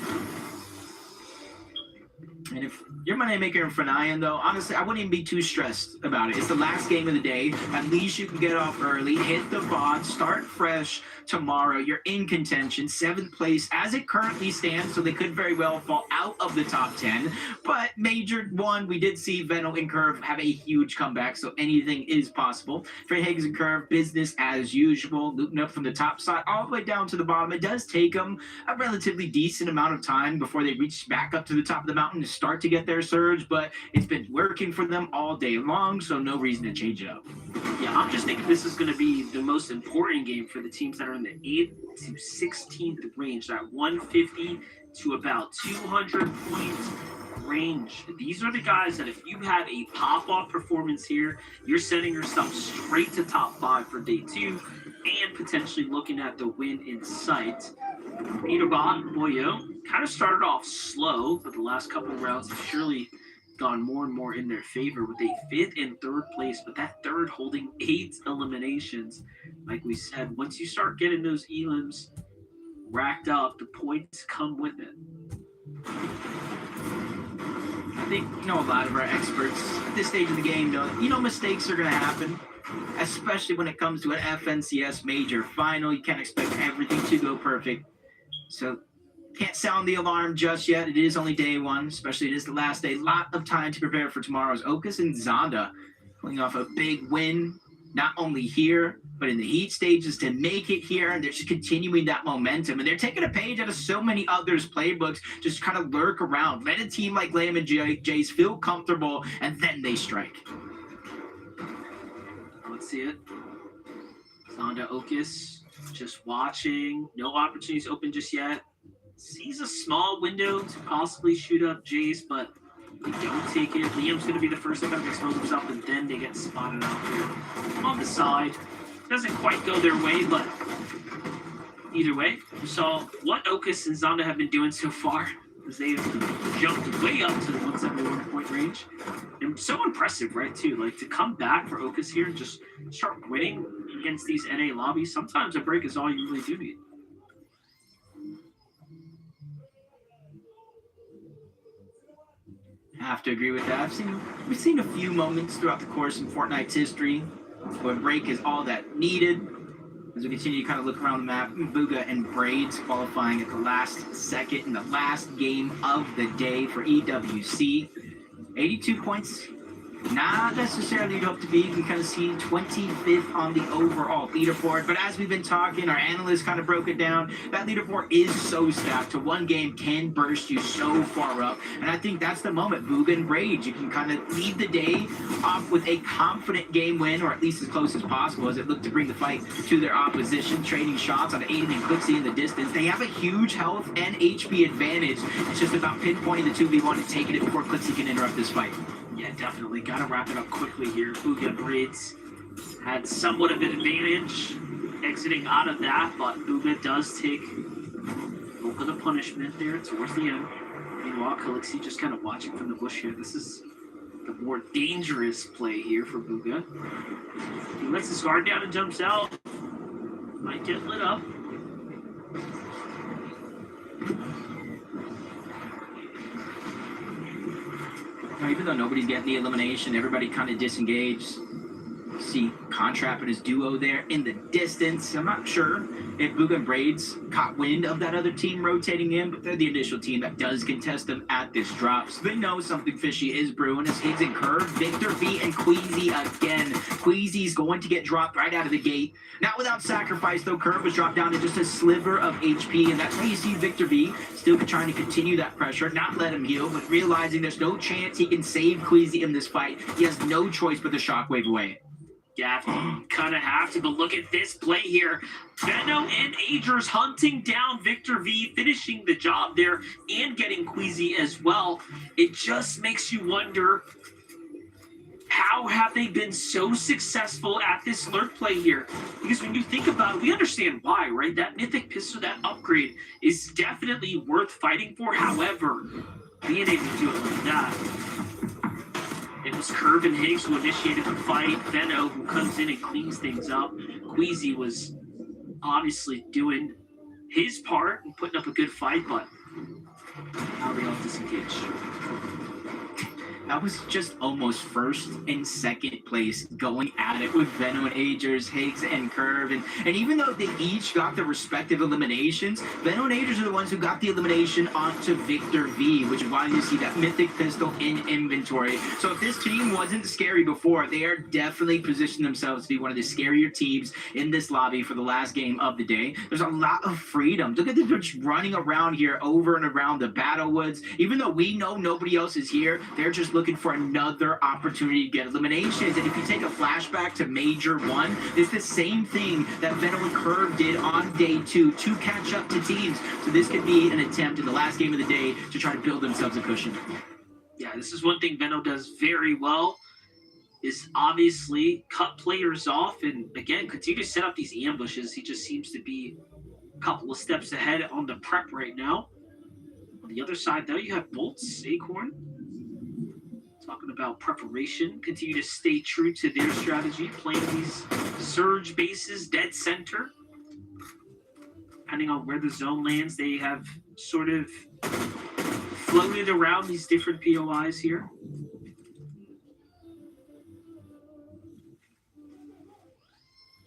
And if you're Moneymaker and Fanayan, though, honestly, I wouldn't even be too stressed about it. It's the last game of the day. At least you can get off early, hit the bot, start fresh tomorrow. You're in contention, 7th place as it currently stands, so they could very well fall out of the top 10. But Major 1, we did see Veno and Curve have a huge comeback, so anything is possible. For Higgs and Curve, business as usual, looting up from the top side all the way down to the bottom. It does take them a relatively decent amount of time before they reach back up to the top of the mountain to start to get their surge, but it's been working for them all day long, so no reason to change it up. Yeah, I'm just thinking this is going to be the most important game for the teams that are in the 8th to 16th range, that 150 to about 200 points range. These are the guys that if you have a pop-off performance here, you're setting yourself straight to top 5 for day 2 and potentially looking at the win in sight. Peterbot, Boyo, kind of started off slow, but the last couple of rounds have surely gone more and more in their favor with a 5th and 3rd place, but that 3rd holding 8 eliminations. Like we said, once you start getting those elims racked up, the points come with it. I think, a lot of our experts at this stage of the game know, mistakes are going to happen, especially when it comes to an FNCS major final. You can't expect everything to go perfect. So can't sound the alarm just yet. It is only day 1, especially it is the last day. Lot of time to prepare for tomorrow's Okus and Zonda pulling off a big win, not only here, but in the heat stages to make it here. And they're just continuing that momentum. And they're taking a page out of so many others' playbooks, just kind of lurk around. Let a team like Lamb and Jace feel comfortable, and then they strike. Let's see it. Zonda Okus just watching. No opportunities open just yet. Sees a small window to possibly shoot up Jace, but they don't take it. Liam's going to be the first to kind of expose himself, and then they get spotted out here on the side. Doesn't quite go their way, but either way, we saw what Okus and Zonda have been doing so far as they've jumped way up to the 171 point range. And so impressive, right, too? Like, to come back for Okus here and just start winning against these NA lobbies, sometimes a break is all you really do need. have to agree with that. We've seen a few moments throughout the course in Fortnite's history where break is all that needed. As we continue to kind of look around the map, Bugha and Braids qualifying at the last second in the last game of the day for EWC. 82 points. Not necessarily you'd hope to be. You can kind of see 25th on the overall leaderboard. But as we've been talking, our analysts kind of broke it down. That leaderboard is so stacked. To one game can burst you so far up. And I think that's the moment. Bugha and Rage, you can kind of lead the day off with a confident game win, or at least as close as possible as it looked to bring the fight to their opposition. Trading shots on Aiden and Clixie in the distance. They have a huge health and HP advantage. It's just about pinpointing the 2v1 and taking it before Clixie can interrupt this fight. Yeah, definitely. Got to wrap it up quickly here. Bugha and Braids had somewhat of an advantage exiting out of that, but Bugha does take a little bit of punishment there towards the end. Meanwhile, Clixie just kind of watching from the bush here. This is the more dangerous play here for Bugha. He lets his guard down and jumps out. Might get lit up. Even though nobody's getting the elimination, everybody kind of disengaged. See Contrap and his duo there in the distance. I'm not sure if Bugha and Braids caught wind of that other team rotating in, but they're the initial team that does contest them at this drop. So they know something fishy is brewing. As Higgs and Curve, Victor V and Queasy again. Queasy's going to get dropped right out of the gate. Not without sacrifice, though. Curve was dropped down to just a sliver of HP, and that's why you see Victor V still trying to continue that pressure, not let him heal, but realizing there's no chance he can save Queasy in this fight. He has no choice but the shockwave away. Yeah, kind of have to, but look at this play here. Veno and Agers hunting down Victor V, finishing the job there and getting Queasy as well. It just makes you wonder, how have they been so successful at this lurk play here? Because when you think about it, we understand why, right? That Mythic Pistol, that upgrade is definitely worth fighting for. However, being able to do it like that, it was Curve and Higgs who initiated the fight. Veno who comes in and cleans things up. Queasy was obviously doing his part and putting up a good fight, but now they all disengage. That was just almost first and second place going at it with Veno and Agers, Higgs and Curve. And even though they each got their respective eliminations, Veno and Agers are the ones who got the elimination onto Victor V, which is why you see that Mythic Pistol in inventory. So if this team wasn't scary before, they are definitely positioned themselves to be one of the scarier teams in this lobby for the last game of the day. There's a lot of freedom. Look at them just running around here over and around the battle woods. Even though we know nobody else is here, they're just looking for another opportunity to get eliminations. And if you take a flashback to Major 1, it's the same thing that Veno and Curve did on day 2 to catch up to teams. So this could be an attempt in the last game of the day to try to build themselves a cushion. Yeah, this is one thing Veno does very well, is obviously cut players off and, again, continue to set up these ambushes. He just seems to be a couple of steps ahead on the prep right now. On the other side, though, you have Bolts, Acorn, talking about preparation, continue to stay true to their strategy, playing these surge bases dead center. Depending on where the zone lands, they have sort of floated around these different POIs here.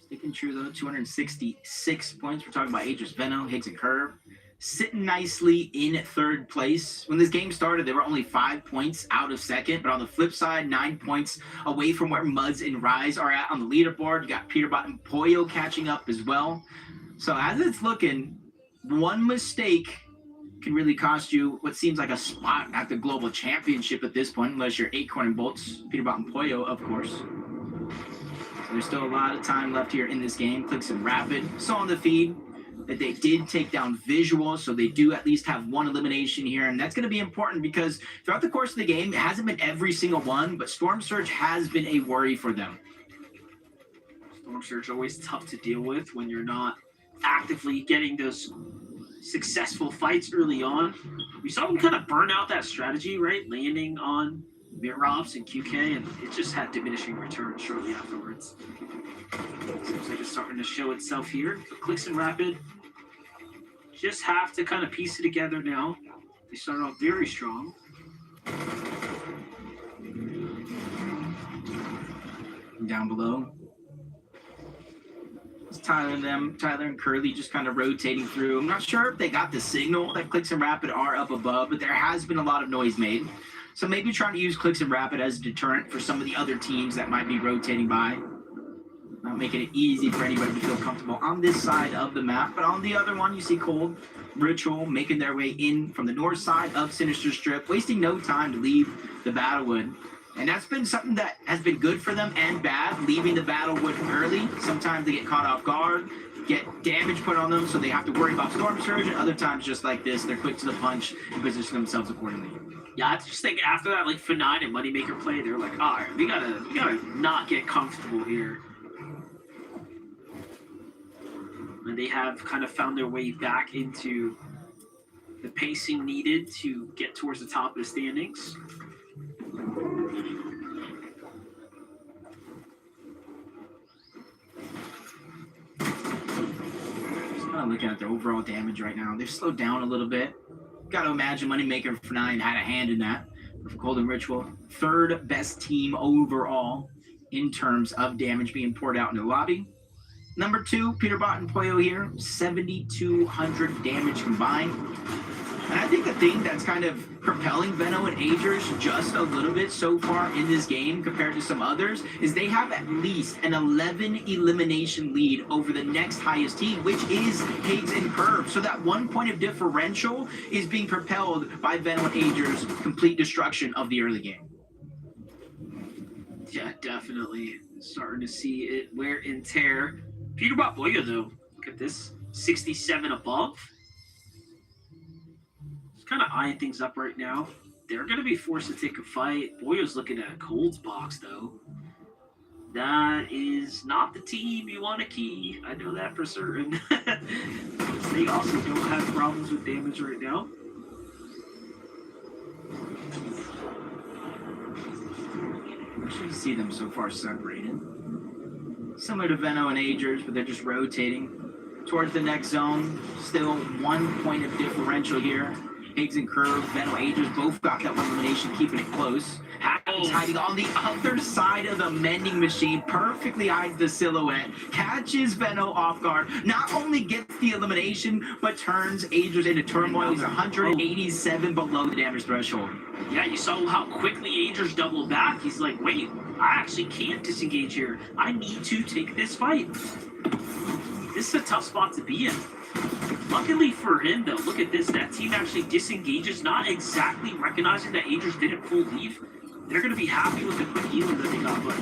Sticking true, though, 266 points. We're talking about Agers, Veno, Higgs, and Curve. Sitting nicely in third place. When this game started, they were only 5 points out of second, but on the flip side, 9 points away from where Muds and Rise are at on the leaderboard. You got Peterbot and Poyo catching up as well. So as it's looking, one mistake can really cost you what seems like a spot at the global championship at this point, unless you're Acorn and Bolts, Peterbot and Poyo, of course. So there's still a lot of time left here in this game. Clicks and Rapid. Saw on the feed that they did take down Visual, so they do at least have one elimination here, and that's going to be important because throughout the course of the game, it hasn't been every single one, but Storm Surge has been a worry for them. Storm Surge always tough to deal with when you're not actively getting those successful fights early on. We saw them kind of burn out that strategy, right? Landing on Mirops and QK, and it just had diminishing returns shortly afterwards. Seems like it's starting to show itself here. So Clicks and Rapid just have to kind of piece it together now. They started off very strong. down below. It's Tyler and Curly just kind of rotating through. I'm not sure if they got the signal that Clicks and Rapid are up above, but there has been a lot of noise made. So maybe trying to use Clicks and Rapid as a deterrent for some of the other teams that might be rotating by. Not making it easy for anybody to feel comfortable on this side of the map. But on the other one, you see Cold Ritual making their way in from the north side of Sinister Strip, wasting no time to leave the Battlewood. And that's been something that has been good for them and bad, leaving the Battlewood early. Sometimes they get caught off guard, get damage put on them, so they have to worry about Storm Surge. And other times, just like this, they're quick to the punch and position themselves accordingly. Yeah, I just think after that, like F9 and Moneymaker play, they're like, all right, we gotta not get comfortable here. And they have kind of found their way back into the pacing needed to get towards the top of the standings. Just kind of looking at their overall damage right now. They've slowed down a little bit. Got to imagine Moneymaker and F9 had a hand in that. For Golden Ritual, third best team overall in terms of damage being poured out in the lobby. Number 2, Peterbot and Poyo here, 7,200 damage combined. And I think the thing that's kind of propelling Veno and Agers just a little bit so far in this game compared to some others is they have at least an 11 elimination lead over the next highest team, which is Higgs and Curve. So that 1 point of differential is being propelled by Veno and Agers' complete destruction of the early game. Yeah, definitely starting to see it wear and tear. Peterbot Poyo, though, look at this, 67 above. It's kind of eyeing things up right now. They're going to be forced to take a fight. Boyo's looking at Cold's box, though. That is not the team you want to key. I know that for certain. They also don't have problems with damage right now. Actually, you see them so far separated. Similar to Veno and Agers, but they're just rotating towards the next zone. Still 1 point of differential here. Higgs and Curve, Veno, Agers both got that one elimination, keeping it close. Happens hiding on the other side of the mending machine, perfectly hides the silhouette, catches Veno off guard, not only gets the elimination, but turns Agers into turmoil. He's 187 below the damage threshold. Yeah, you saw how quickly Agers doubled back. He's like, wait, I actually can't disengage here. I need to take this fight. This is a tough spot to be in. Luckily for him, though, look at this. That team actually disengages, not exactly recognizing that Agers didn't full leave. They're going to be happy with the quick healing that they got, but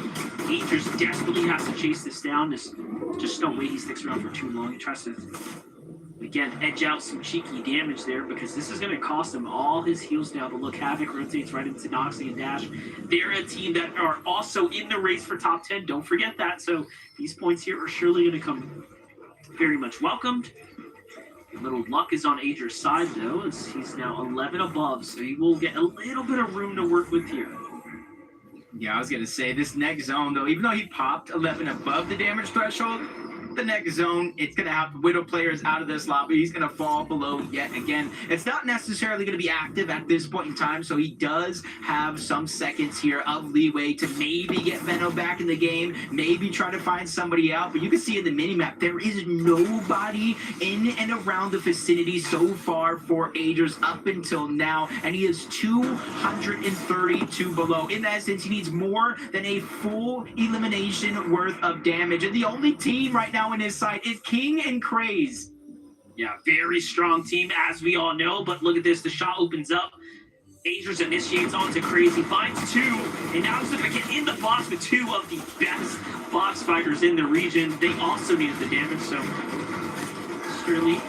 Agers desperately has to chase this down. There's just no way he sticks around for too long. He tries to, again, edge out some cheeky damage there because this is going to cost him all his heals now. But look, Havoc rotates right into Noxie and Dash. They're a team that are also in the race for top 10. Don't forget that. So these points here are surely going to come very much welcomed. A little luck is on Agers' side, though, as he's now 11 above, so he will get a little bit of room to work with here. Yeah, I was going to say, this next zone, though, even though he popped 11 above the damage threshold, the next zone, it's going to have Widow players out of this lobby. He's going to fall below yet again. It's not necessarily going to be active at this point in time, so he does have some seconds here of leeway to maybe get Veno back in the game, maybe try to find somebody out. But you can see in the minimap, there is nobody in and around the vicinity so far for Agers up until now, and he is 232 below. In essence, he needs more than a full elimination worth of damage. And the only team right now in his side is King and Craze. Yeah, very strong team, as we all know, but look at this. The shot opens up. Agers initiates onto Crazy, finds 2, and now he's looking to get in the box with 2 of the best box fighters in the region. They also needed the damage, so surely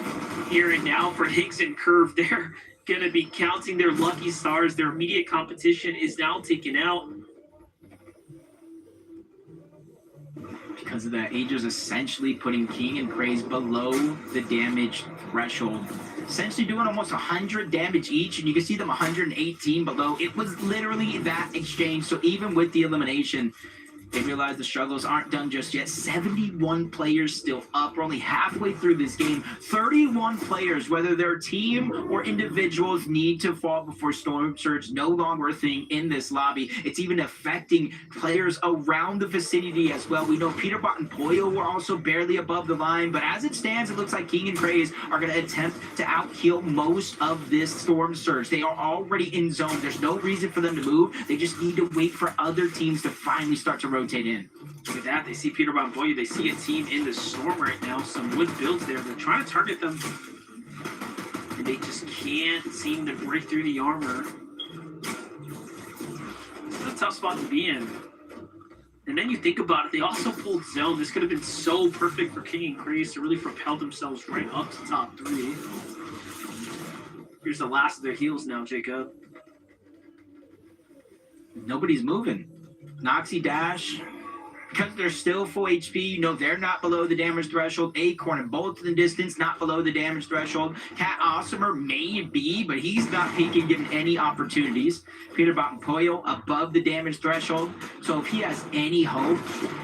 here and now for Higgs and Curve, they're going to be counting their lucky stars. Their immediate competition is now taken out. Because of that, Agers essentially putting King and Craze below the damage threshold. Essentially doing almost 100 damage each, and you can see them 118 below. It was literally that exchange. So even with the elimination, They realize the struggles aren't done just yet. 71 players still up. We're only halfway through this game. 31 players, whether they're team or individuals, need to fall before Storm Surge no longer a thing in this lobby. It's even affecting players around the vicinity as well. We know Peterbot and Poyo were also barely above the line, but as it stands, it looks like King and Craze are going to attempt to out-heal most of this Storm Surge. They are already in zone. There's no reason for them to move. They just need to wait for other teams to finally start to rotate in. Look at that. They see Peterbot and Poyo. They see a team in the storm right now. Some wood builds there. They're trying to target them. And they just can't seem to break through the armor. This is a tough spot to be in. And then you think about it, they also pulled zone. This could have been so perfect for King and Craze to really propel themselves right up to top 3. Here's the last of their heals now, Jacob. Nobody's moving. Noxie Dash, because they're still full HP, you know they're not below the damage threshold. Acorn and Bolt in the distance, not below the damage threshold. Cat Awesomer may be, but he's not peeking, given any opportunities. Peterbot and Poyo above the damage threshold. So if he has any hope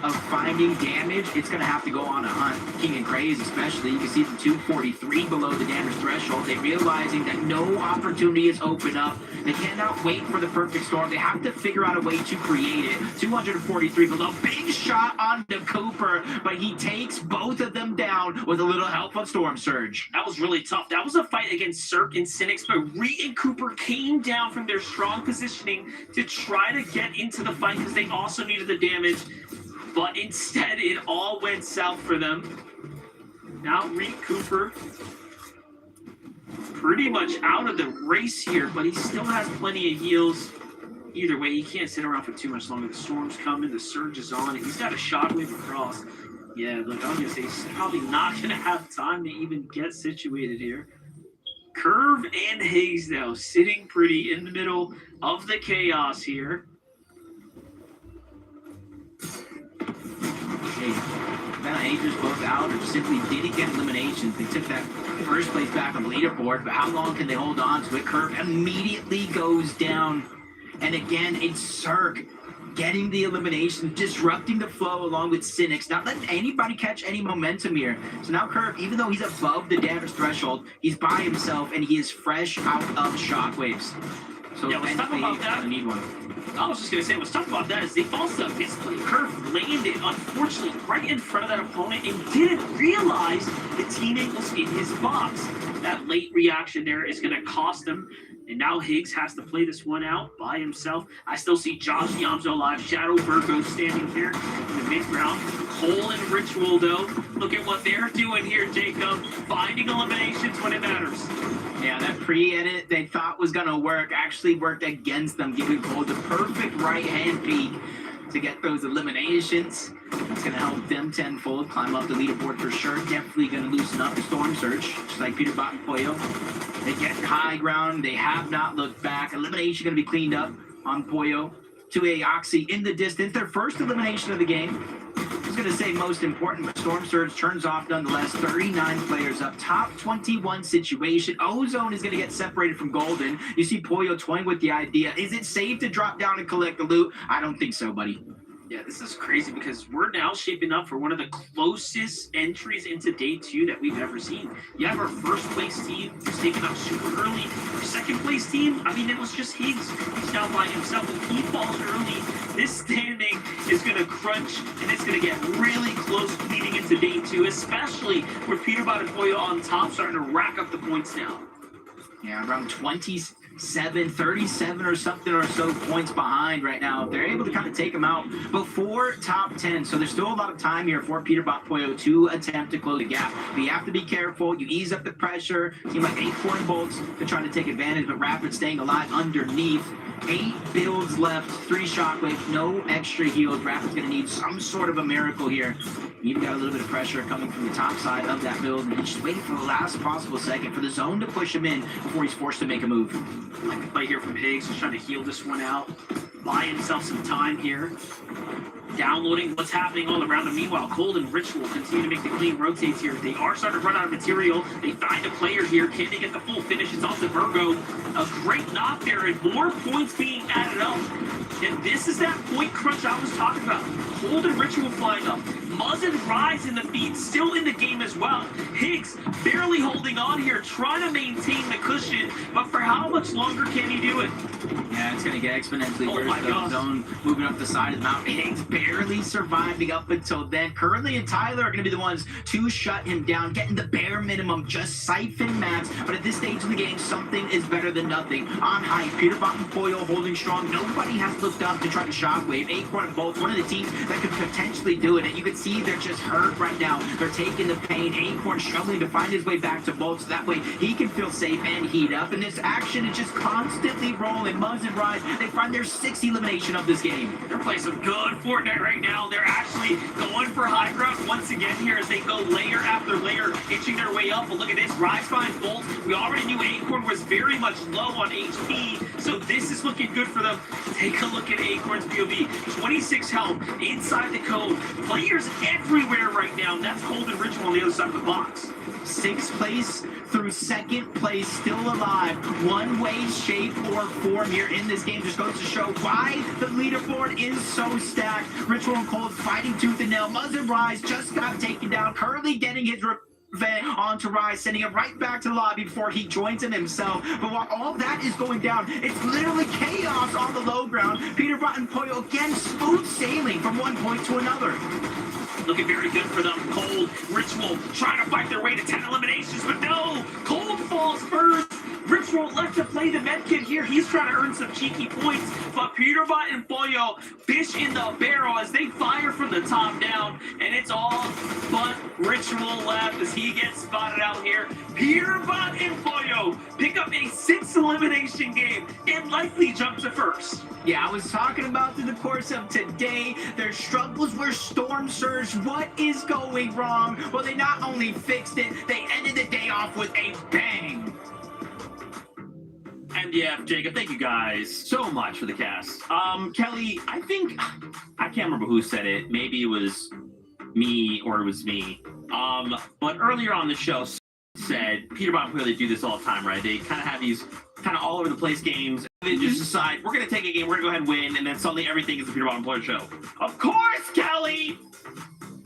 of finding damage, it's going to have to go on a hunt. King and Craze especially, you can see the 243 below the damage threshold. They're realizing that no opportunity is open up. They cannot wait for the perfect storm. They have to figure out a way to create it. 243 below. Big shot on the Cooper, but he takes both of them down with a little help of Storm Surge. That was really tough. That was a fight against Cirque and Cynics, but Reed and Cooper came down from their strong positioning to try to get into the fight because they also needed the damage. But instead, it all went south for them. Now Reed Cooper pretty much out of the race here, but he still has plenty of heals. Either way, he can't sit around for too much longer. The storm's coming, the surge is on, and he's got a shockwave across. Yeah, look, I'm gonna say he's probably not gonna have time to even get situated here. Curve and Hayes now sitting pretty in the middle of the chaos here. Hey, Vanna Acres both out or simply didn't get eliminations. They took that first place back on the leaderboard, but how long can they hold on to it? Curve immediately goes down. And again, it's Cirque getting the elimination, disrupting the flow along with Cynics, not letting anybody catch any momentum here. So now Curve, even though he's above the damage threshold, he's by himself and he is fresh out of shockwaves. So yeah, let's talk about that. Need one. I was just going to say, what's tough about that is they also misplay. Curve landed, unfortunately, right in front of that opponent and didn't realize the teammate was in his box. That late reaction there is going to cost him. And now Higgs has to play this one out by himself. I still see Josh Yamzo alive. Shadow Virgo standing here in the mid-ground. Cole and Ritual, though. Look at what they're doing here, Jacob. Finding eliminations when it matters. Yeah, that pre-edit they thought was going to work actually worked against them, giving Cole the perfect right-hand peek to get those eliminations. It's going to help them tenfold climb up the leaderboard for sure. Definitely going to loosen up the Storm Surge, just like Peterbot and Poyo. They get high ground. They have not looked back. Elimination going to be cleaned up on Poyo. 2A Oxy in the distance. Their first elimination of the game. I was going to say most important, but Storm Surge turns off nonetheless. 39 players up. Top 21 situation. Ozone is going to get separated from Golden. You see Poyo toying with the idea. Is it safe to drop down and collect the loot? I don't think so, buddy. Yeah, this is crazy because we're now shaping up for one of the closest entries into day 2 that we've ever seen. You have our first place team who's taken up super early. Our second place team, I mean, it was just Higgs. He's down by himself. If he falls early, this standing is going to crunch and it's going to get really close leading into day 2, especially with Peterbot and Poyo on top starting to rack up the points now. Yeah, around 37 or something or so points behind right now. They're able to kind of take them out before top 10. So there's still a lot of time here for Peterbot Poyo to attempt to close the gap. But you have to be careful. You ease up the pressure. Seem like 8 coin bolts to try to take advantage, but Rapid staying alive underneath. 8 builds left, 3 shockwaves, no extra heals. Rapid's going to need some sort of a miracle here. You even got a little bit of pressure coming from the top side of that build, and he's just waiting for the last possible second for the zone to push him in before he's forced to make a move. I like the play here from Higgs. He's trying to heal this one out, buy himself some time here. Downloading what's happening all around him. Meanwhile, Cold and Ritual continue to make the clean rotates here. They are starting to run out of material. They find a player here. Can they get the full finish? It's off to Virgo. A great knock there and more points being added up. And this is that point crunch I was talking about. Cold and Ritual flying up. Muzz and Rise in the feed, still in the game as well. Higgs barely holding on here, trying to maintain the cushion, but for how much longer can he do it? Yeah, it's going to get exponentially worse. my The gosh. zone moving up the side of the mountain. Higgs barely surviving up until then. Curly and Tyler are going to be the ones to shut him down, getting the bare minimum, just siphon maps. But at this stage of the game, something is better than nothing. On high, Peter Bot and Poyo holding strong. Nobody has looked up to try to shockwave. Acorn and Bolt, one of the teams that could potentially do it. And you can see they're just hurt right now. They're taking the pain. Acorn struggling to find his way back to Bolt, so that way he can feel safe and heat up. And this action is just constantly rolling. Muzz and Rise, they find their 6th elimination of this game. They're playing some good Fortnite right now. They're actually going for high ground once again here as they go layer after layer, inching their way up. But look at this, Rise finds Bolt. We already knew Acorn was very much low on HP, so this is looking good for them. Take a look at Acorn's POV. 26 health inside the code. Players everywhere right now, and that's Cold and Ritual on the other side of the box. 6th place through 2nd place, still alive. One way, shape, or form here in this game just goes to show why the leaderboard is so stacked. Ritual and Cold fighting tooth and nail. Muzz and Rise just got taken down. Curly getting his revenge onto Rise, sending him right back to the lobby before he joins him himself. But while all that is going down, it's literally chaos on the low ground. Peter Bot and Poyo again smooth sailing from one point to another. Looking very good for them. Cold, Ritual trying to fight their way to 10 eliminations, but no! Cold falls first. Ritual left to play the medkit here. He's trying to earn some cheeky points, but Peterbot and Poyo fish in the barrel as they fire from the top down, and it's all but Ritual left as he gets spotted out here. Peterbot and Poyo pick up a 6th elimination game and likely jump to first. Yeah, I was talking about through the course of today, their struggles were Storm Surge. What is going wrong? Well, they not only fixed it, they ended the day off with a bang. MDF, Jacob, thank you guys so much for the cast. Kelly, I can't remember who said it. Maybe it was me or it was me. But earlier on the show said Peter Bot and Poyo, they do this all the time, right? They kind of have these kind of all over the place games. They just decide we're gonna take a game, we're gonna go ahead and win, and then suddenly everything is the Peter Bot and Poyo show. Of course, Kelly!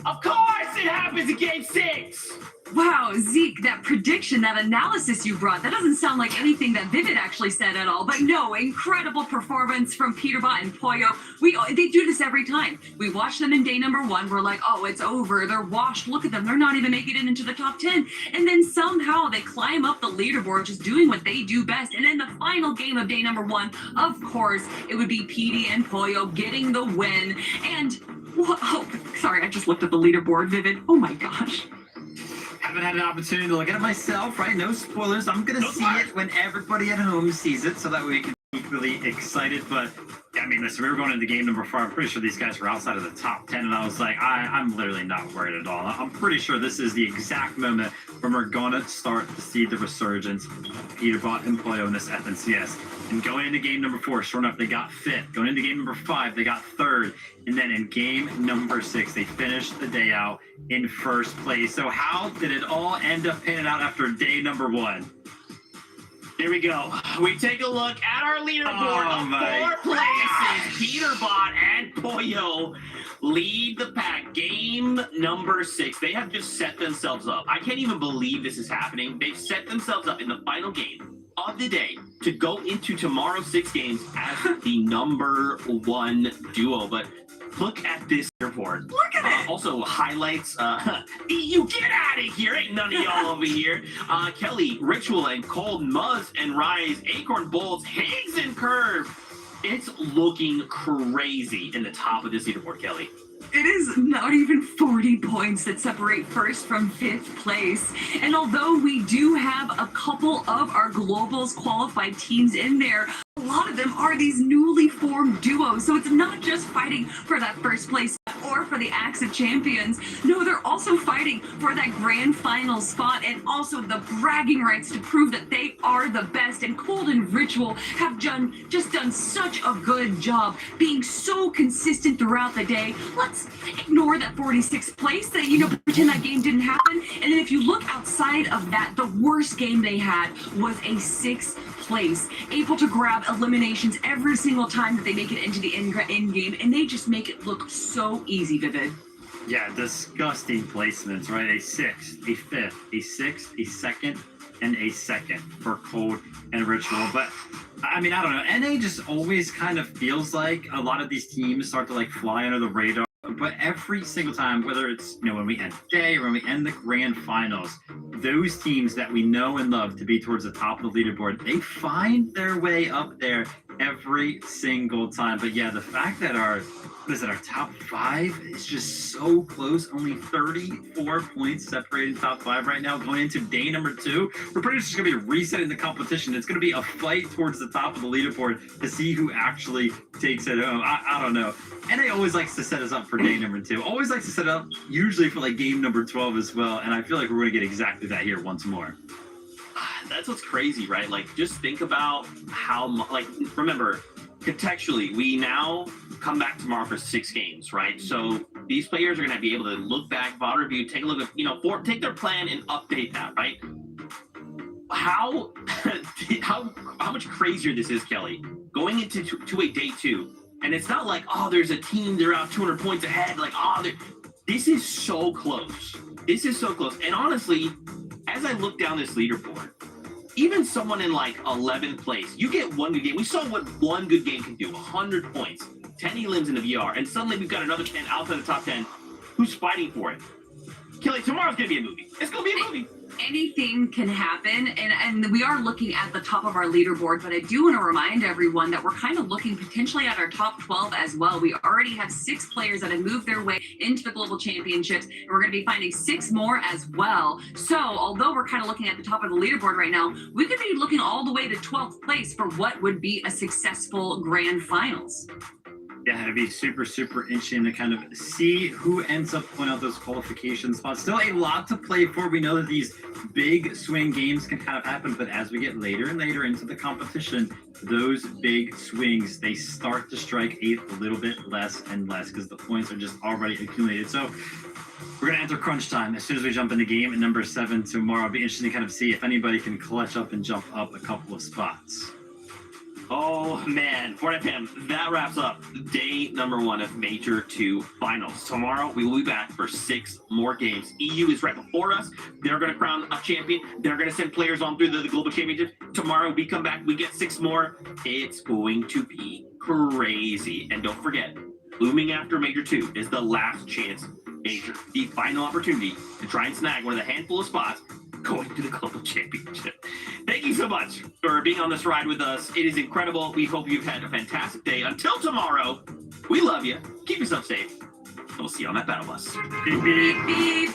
Of course it happens in game 6! Wow, Zeke, that prediction, that analysis you brought, that doesn't sound like anything that Vivid actually said at all. But no, incredible performance from Peterbot and Poyo. They do this every time. We watch them in day number 1. We're like, oh, it's over. They're washed. Look at them. They're not even making it into the top 10. And then somehow they climb up the leaderboard, just doing what they do best. And in the final game of day number 1, of course, it would be PD and Poyo getting the win. And, oh, sorry, I just looked at the leaderboard, Vivid. Oh my gosh. Haven't had an opportunity to look at it myself, right? No spoilers. I'm gonna see it when everybody at home sees it, so that way we can be equally excited. But I mean, listen, we were going into game number 4. I'm pretty sure these guys were outside of the top 10, and I was like, I'm literally not worried at all. I'm pretty sure this is the exact moment when we're gonna start to see the resurgence of Peterbot and Poyo in this FNCS. And going into game number 4, sure enough, they got 5th. Going into game number 5, they got 3rd. And then in game number 6, they finished the day out in 1st place. So how did it all end up panning out after day number 1? Here we go. We take a look at our leaderboard of 4 places. Peterbot and Poyo lead the pack. Game number 6. They have just set themselves up. I can't even believe this is happening. They've set themselves up in the final game of the day to go into tomorrow's 6 games as the number 1 duo. But look at this leaderboard. Look at it. Also, highlights. You get out of here. Ain't none of y'all over here. Kelly, Ritual, and Cold, Muzz, and Rise, Acorn, Bolts, Higgs, and Curve. It's looking crazy in the top of this leaderboard, Kelly. It is not even 40 points that separate 1st from 5th place. And although we do have a couple of our globals qualified teams in there, a lot of them are these newly formed duos. So it's not just fighting for that 1st place or for the Axe of Champions. No, they're also fighting for that grand final spot and also the bragging rights to prove that they are the best. And Cold and Ritual have just done such a good job being so consistent throughout the day. Let's ignore that 46th place, that, pretend that game didn't happen. And then if you look outside of that, the worst game they had was a 6th place, able to grab eliminations every single time that they make it into the end game, and they just make it look so easy, Vivid. Yeah, disgusting placements, right? A 6th, a 5th, a 6th, a 2nd, and a 2nd for Cold and Ritual. But I mean, I don't know. NA just always kind of feels like a lot of these teams start to like fly under the radar. But every single time, whether it's when we end the day or when we end the grand finals, those teams that we know and love to be towards the top of the leaderboard, they find their way up there every single time. But yeah, the fact that our top 5 is just so close, only 34 points separating top 5 right now, going into day number 2. We're pretty much just gonna be resetting the competition. It's gonna be a fight towards the top of the leaderboard to see who actually takes it home. I don't know. NA always likes to set us up for day number 2. Always likes to set up usually for like game number 12 as well. And I feel like we're gonna get exactly that here once more. That's what's crazy, right? Like, just think about how remember, contextually, we now come back tomorrow for 6 games, right? So these players are going to be able to look back, VOD review, take a look at, take their plan and update that, right? How much crazier this is, Kelly, going into to a day 2, and it's not like, oh, there's a team, they're out 200 points ahead, like, oh, this is so close. This is so close. And honestly, as I look down this leaderboard, even someone in like 11th place, you get one good game. We saw what one good game can do, 100 points, 10 elims in the VR, and suddenly we've got another 10 outside the top 10. Who's fighting for it? Kelly, tomorrow's going to be a movie. It's going to be a movie. Anything can happen, and we are looking at the top of our leaderboard, but I do want to remind everyone that we're kind of looking potentially at our top 12 as well. We already have 6 players that have moved their way into the global championships, and we're going to be finding 6 more as well. So although we're kind of looking at the top of the leaderboard right now, we could be looking all the way to 12th place for what would be a successful grand finals. Yeah, it'd be super, super interesting to kind of see who ends up pulling out those qualification spots. Still a lot to play for. We know that these big swing games can kind of happen, but as we get later and later into the competition, those big swings, they start to strike a little bit less and less because the points are just already accumulated. So we're going to enter crunch time as soon as we jump into game at number 7 tomorrow. It'll be interesting to kind of see if anybody can clutch up and jump up a couple of spots. Oh man, Fortnite, that wraps up day number 1 of Major 2 finals. Tomorrow we will be back for 6 more games. EU is right before us. They're going to crown a champion. They're going to send players on through the global championship. Tomorrow we come back, we get 6 more. It's going to be crazy. And don't forget, looming after Major 2 is the last chance Major, the final opportunity to try and snag one of the handful of spots going to the global championship. Thank you so much for being on this ride with us. It is incredible. We hope you've had a fantastic day. Until tomorrow, we love you. Keep yourself safe. And we'll see you on that battle bus. Beep, beep.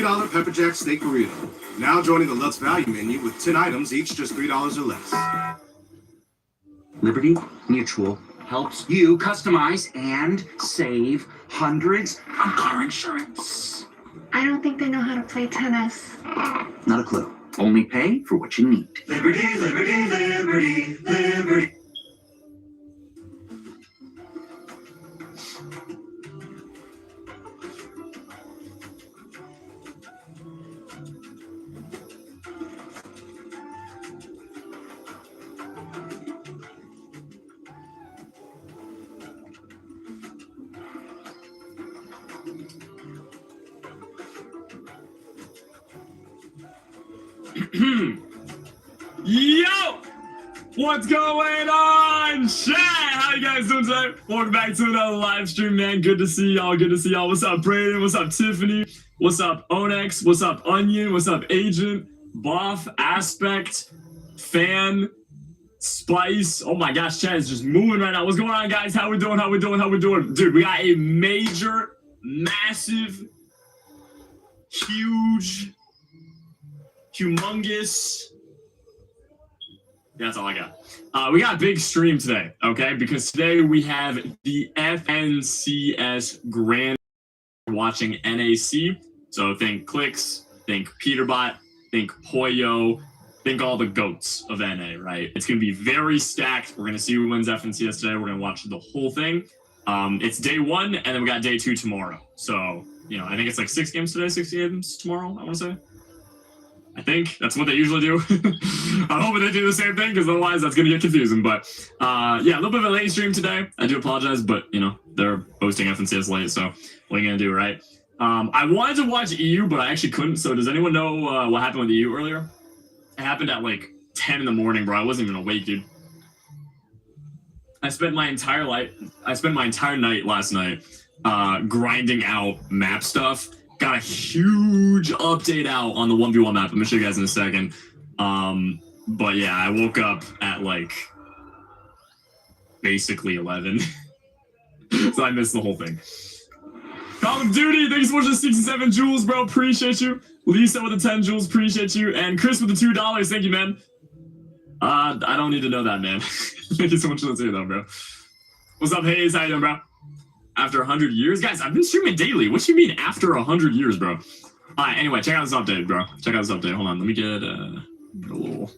$3 pepper jack steak burrito. Now joining the Lutz value menu with 10 items, each just $3 or less. Liberty Mutual helps you customize and save hundreds on car insurance. I don't think they know how to play tennis. Not a clue. Only pay for what you need. Liberty, liberty, liberty, liberty. Yo! What's going on, chat? How you guys doing today? Welcome back to another live stream, man. Good to see y'all. Good to see y'all. What's up, Brayden? What's up, Tiffany? What's up, Onyx? What's up, Onion? What's up, Agent? Boff, Aspect, Fan, Spice. Oh my gosh, chat is just moving right now. What's going on, guys? How we doing? How we doing? How we doing? Dude, we got a major, massive, huge, humongous. That's all I got. We got a big stream today, okay? Because today we have the FNCS Grand watching NAC. So think Clicks, think Peterbot, think Poyo, think all the goats of NA, right? It's going to be very stacked. We're going to see who wins FNCS today. We're going to watch the whole thing. It's day 1, and then we got day 2 tomorrow. So, you know, I think it's like 6 games today, 6 games tomorrow, I want to say. I think that's what they usually do. I'm hoping they do the same thing because otherwise that's going to get confusing. But yeah, a little bit of a late stream today. I do apologize, but you know, they're hosting FNCS late. So what are you going to do, right? I wanted to watch EU, but I actually couldn't. So does anyone know what happened with EU earlier? It happened at like 10 in the morning, bro. I wasn't even awake, dude. I spent my entire night last night grinding out map stuff. Got a huge update out on the 1v1 map. I'm gonna show you guys in a second. But yeah, I woke up at like basically 11. So I missed the whole thing. Call of Duty, thanks so much for the 67 jewels, bro. Appreciate you. Lisa with the 10 jewels, appreciate you. And Chris with the $2, thank you, man. I don't need to know that, man. Thank you so much for the 2 though, bro. What's up, Hayes? How you doing, bro? After 100 years? Guys, I've been streaming daily. What you mean after 100 years, bro? Alright, anyway, check out this update, bro. Check out this update. Hold on, let me get a little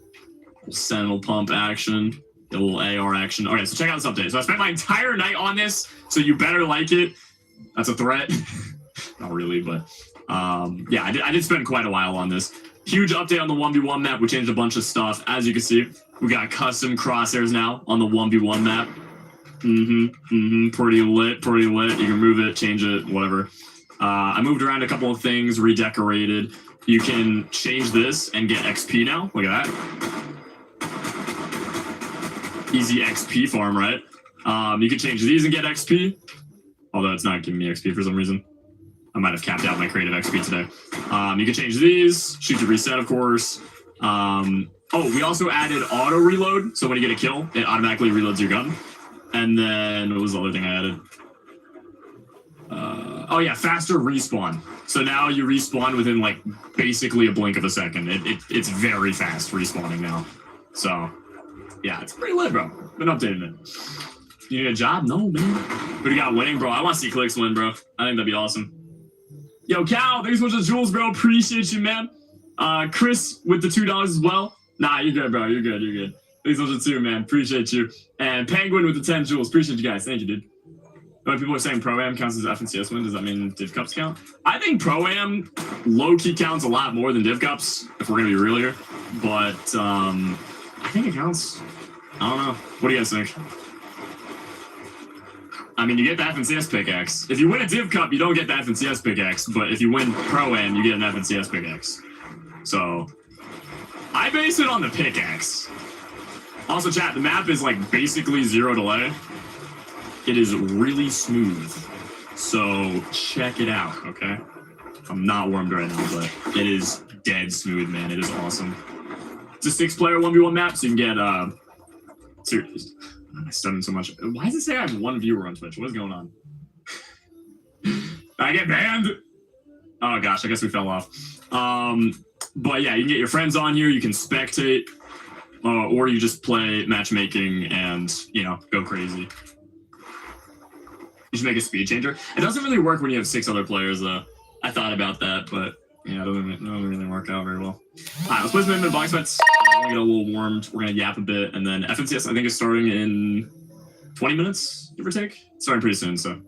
Sentinel pump action, a little AR action. Okay, so check out this update. So I spent my entire night on this, so you better like it. That's a threat. Not really, but yeah, I did spend quite a while on this. Huge update on the 1v1 map. We changed a bunch of stuff. As you can see, we got custom crosshairs now on the 1v1 map. Pretty lit, pretty lit. You can move it, change it, whatever. I moved around a couple of things, redecorated. You can change this and get XP now. Look at that. Easy XP farm, right? You can change these and get XP. Although it's not giving me XP for some reason. I might have capped out my creative XP today. You can change these, shoot to reset, of course. Oh, we also added auto reload. So when you get a kill, it automatically reloads your gun. And then what was the other thing I added? Oh yeah, faster respawn. So now you respawn within like basically a blink of a second. It's very fast respawning now. So yeah, it's pretty lit, bro. Been updating it. You need a job? No, man. But you got winning, bro. I want to see Clicks win, bro. I think that'd be awesome. Yo, Cal, thanks so much for the jewels, bro. Appreciate you, man. Chris with the $2 as well. Nah, you're good, bro. You're good. You're good. Thanks so much too, man. Appreciate you. And Penguin with the 10 jewels. Appreciate you guys. Thank you, dude. When people are saying Pro-Am counts as FNCS win, does that mean Div Cups count? I think Pro-Am low-key counts a lot more than Div Cups, if we're going to be real here. But I think it counts. I don't know. What do you guys think? I mean, you get the FNCS pickaxe. If you win a Div Cup, you don't get the FNCS pickaxe. But if you win Pro-Am, you get an FNCS pickaxe. So I base it on the pickaxe. Also, chat, the map is like basically 0 delay. It is really smooth. So check it out, okay? I'm not warmed right now, but it is dead smooth, man. It is awesome. It's a 6-player 1v1 map, so you can get seriously. I stunned so much. Why does it say I have 1 viewer on Twitch? What is going on? I get banned. Oh gosh, I guess we fell off. But yeah, you can get your friends on here. You can spectate, or you just play matchmaking and go crazy. You should make a speed changer. It doesn't really work when you have 6 other players, though. I thought about that, but yeah, it doesn't really work out very well. All right, let's play some box fights. We're gonna get a little warmed. We're gonna yap a bit, and then FNCS I think is starting in 20 minutes, give or take. It's starting pretty soon, so.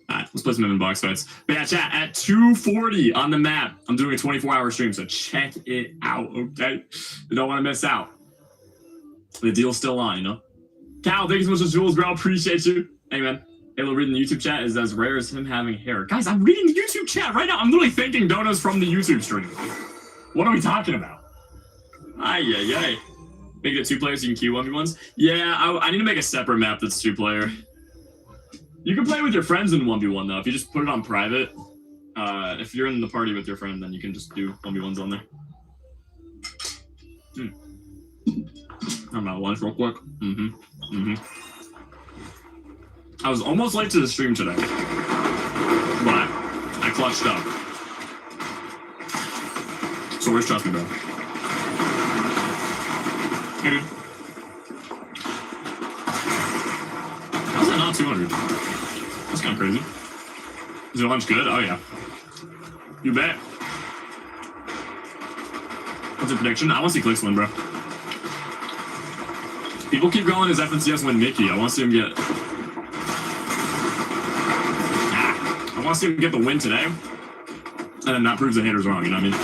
All right, let's play some box fights. But yeah, chat, at 2:40 on the map, I'm doing a 24-hour stream, so check it out, okay? You don't want to miss out. The deal's still on, Cal, thank you so much for Jules, bro. Appreciate you. Hey, man. Halo reading the YouTube chat is as rare as him having hair. Guys, I'm reading the YouTube chat right now. I'm literally thanking donos from the YouTube stream. What are we talking about? Ay. Make it 2 players, you can queue 1v1s. Yeah, I need to make a separate map that's 2-player. You can play with your friends in 1v1, though. If you just put it on private, if you're in the party with your friend, then you can just do 1v1s on there. I'm out of lunch real quick. I was almost late to the stream today, but I clutched up. So where's Trust Me, bro? Hey, dude. How's that not 200? That's kind of crazy. Is your lunch good? Oh, yeah. You bet. What's your prediction? I want to see Clicks win, bro. People keep going as FNCS win Mickey. I want to see him get... I want to see him get the win today. And then that proves the haters wrong, you know what I mean?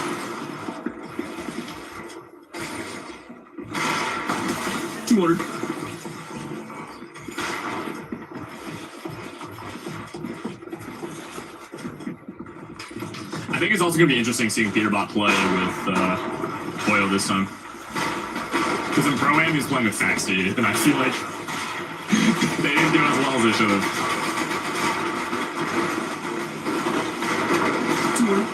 $200. I think it's also going to be interesting seeing Peterbot play with Boyle this time. Because in Pro-Am, he's playing with Faxty, and I feel like they didn't do as well as they should have. 200.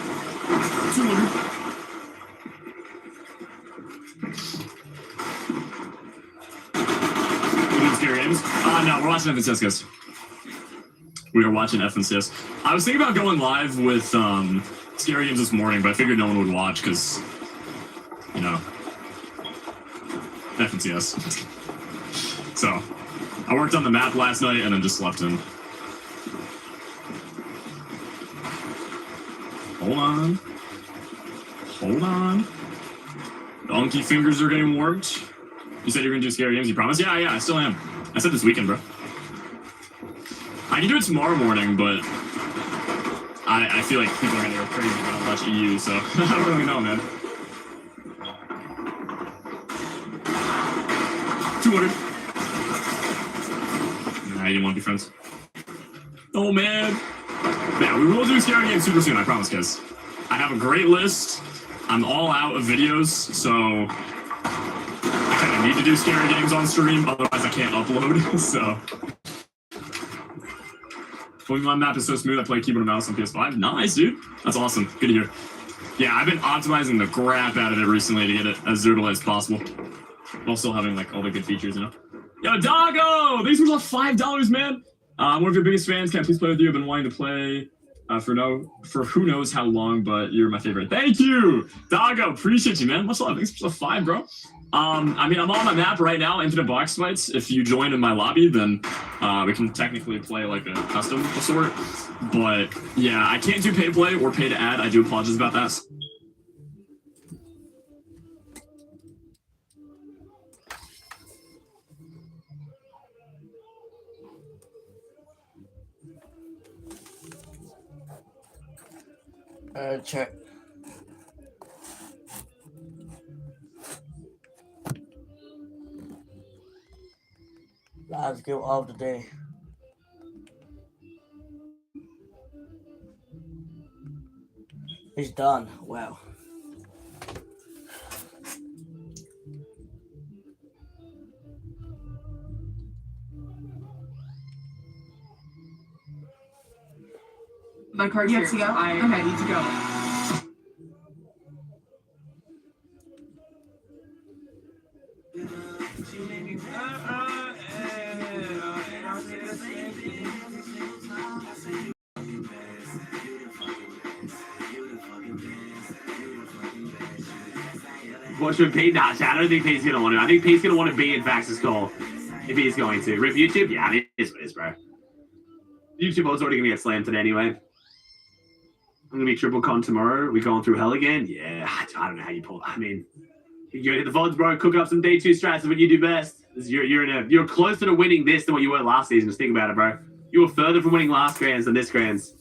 We doing scary games? No, we're watching FNCS, guys. We are watching FNCS. I was thinking about going live with scary games this morning, but I figured no one would watch because, FNCS. So, I worked on the map last night and then just slept in. Hold on. Donkey fingers are getting warped. You said you're gonna do scary games, you promise? Yeah, I still am. I said this weekend, bro. I can do it tomorrow morning, but I feel like people are gonna go crazy when I watch EU, so I don't really know, man. 200. Nah, you didn't want to be friends. Oh, man. Yeah, we will do scary games super soon, I promise, guys. I have a great list. I'm all out of videos, so I kind of need to do scary games on stream, otherwise I can't upload, so. When my map is so smooth, I play keyboard and mouse on PS5. Nice, dude. That's awesome. Good to hear. Yeah, I've been optimizing the crap out of it recently to get it as zero as possible, while still having like all the good features, Yo, Doggo! Thanks for $5, man. I'm one of your biggest fans. Can I please play with you? I've been wanting to play for who knows how long, but you're my favorite. Thank you, Doggo. Appreciate you, man. Much love. Thanks for the 5, bro. I mean, I'm on my map right now, Infinite Box Fights. If you join in my lobby, then we can technically play like a custom of sort. But yeah, I can't do pay to play or pay to add. I do apologize about that. Check. Last game of the day. It's done. Wow. My card's here. You have to go? I need to go. Watch with Pete? Nah, chat, I don't think Pete's gonna want to. I think Pete's gonna want to be in Vax's call. If he's going to. Rip YouTube? Yeah, I mean, it is what it is, bro. YouTube was already gonna get slammed today anyway. I'm gonna be triple con tomorrow. We going through hell again? Yeah, I don't know how you pull. I mean, you hit the VODs, bro. Cook up some day 2 strats is what you do best. You're closer to winning this than what you were last season. Just think about it, bro. You were further from winning last grands than this grands.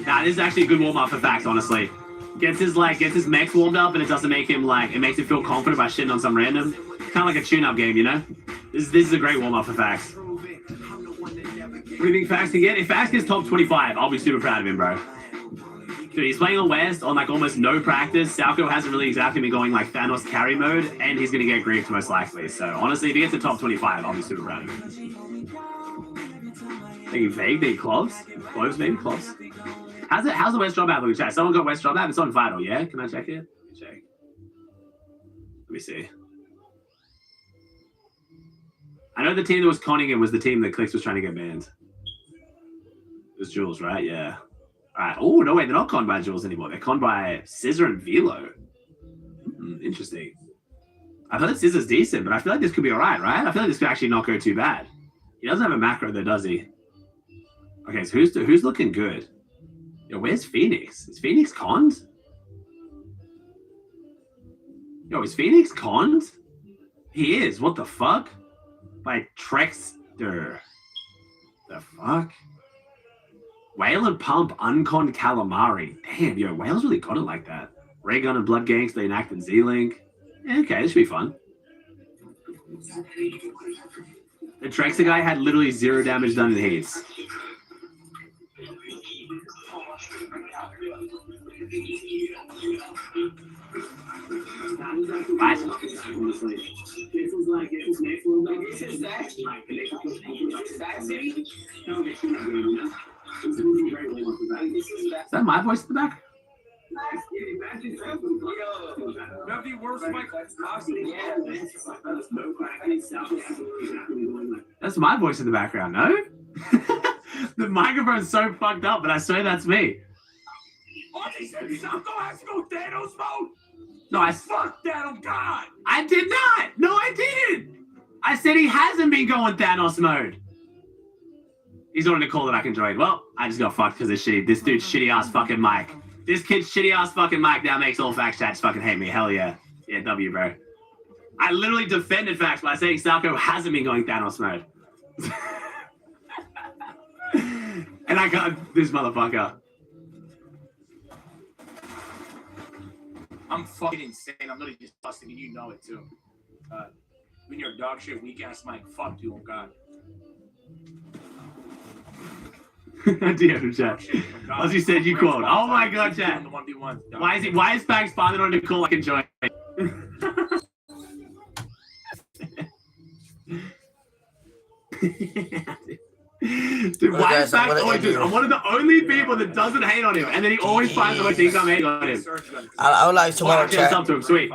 Nah, this is actually a good warm up for Vax, honestly. Gets his mechs warmed up, and it doesn't make him it makes him feel confident by shitting on some random. Kind of like a tune-up game, you know. This is a great warm up for Vax. What do you think Vax can get? If Vax gets top 25, I'll be super proud of him, bro. Dude, he's playing on West on almost no practice. Salco hasn't really exactly been going Thanos carry mode, and he's gonna get griefed most likely. So honestly, if he gets to top 25, I'll be super proud of him. Thinking vague, they cloves? Cloves maybe? Cloves? How's the West job app looking, chat? Someone got West job app? It's on Vital, yeah? Can I check it? Check. Let me see. I know the team that was conning him was the team that Clicks was trying to get banned. It was Jules, right? Yeah. Alright. Oh, no, wait, they're not conned by Jules anymore. They're conned by Scissor and Velo. Interesting. I've heard Scissor's decent, but I feel like this could be alright, right? I feel like this could actually not go too bad. He doesn't have a macro though, does he? Okay, so who's looking good? Yo, where's Phoenix? Is Phoenix conned? Yo, is Phoenix conned? He is. What the fuck? By Trexter. The fuck? Whale and Pump unconned Calamari. Damn, yo, Whale's really got it like that. Ray Gun and Blood Gangs, they enacted Z-Link. Yeah, okay, this should be fun. The Trexter guy had literally 0 damage done in heats. Is that my voice in the back? That's my voice in the background, no? The microphone's so fucked up, but I swear that's me. No, I fucked that on God. I did not. No, I didn't. I said he hasn't been going Thanos mode. He's on a call that I can join. Well, I just got fucked because of this dude's shitty ass fucking mic. This kid's shitty ass fucking mic now makes all Fax chats fucking hate me. Hell yeah. Yeah, W, bro. I literally defended Fax by saying Salco hasn't been going Thanos mode. And I got this motherfucker. I'm fucking insane. I'm literally just busting and you know it too. When you're a dog shit weak ass mic, fuck you, oh God. DM chat. As you said, you called. Oh my God, chat. Why is Fax finally on the call I can join? Dude, why is Fax always just, I'm one of the only people that doesn't hate on him, and then he always finds the way to think I'm hating on him. I would like tomorrow, chat. Up to him, sweet.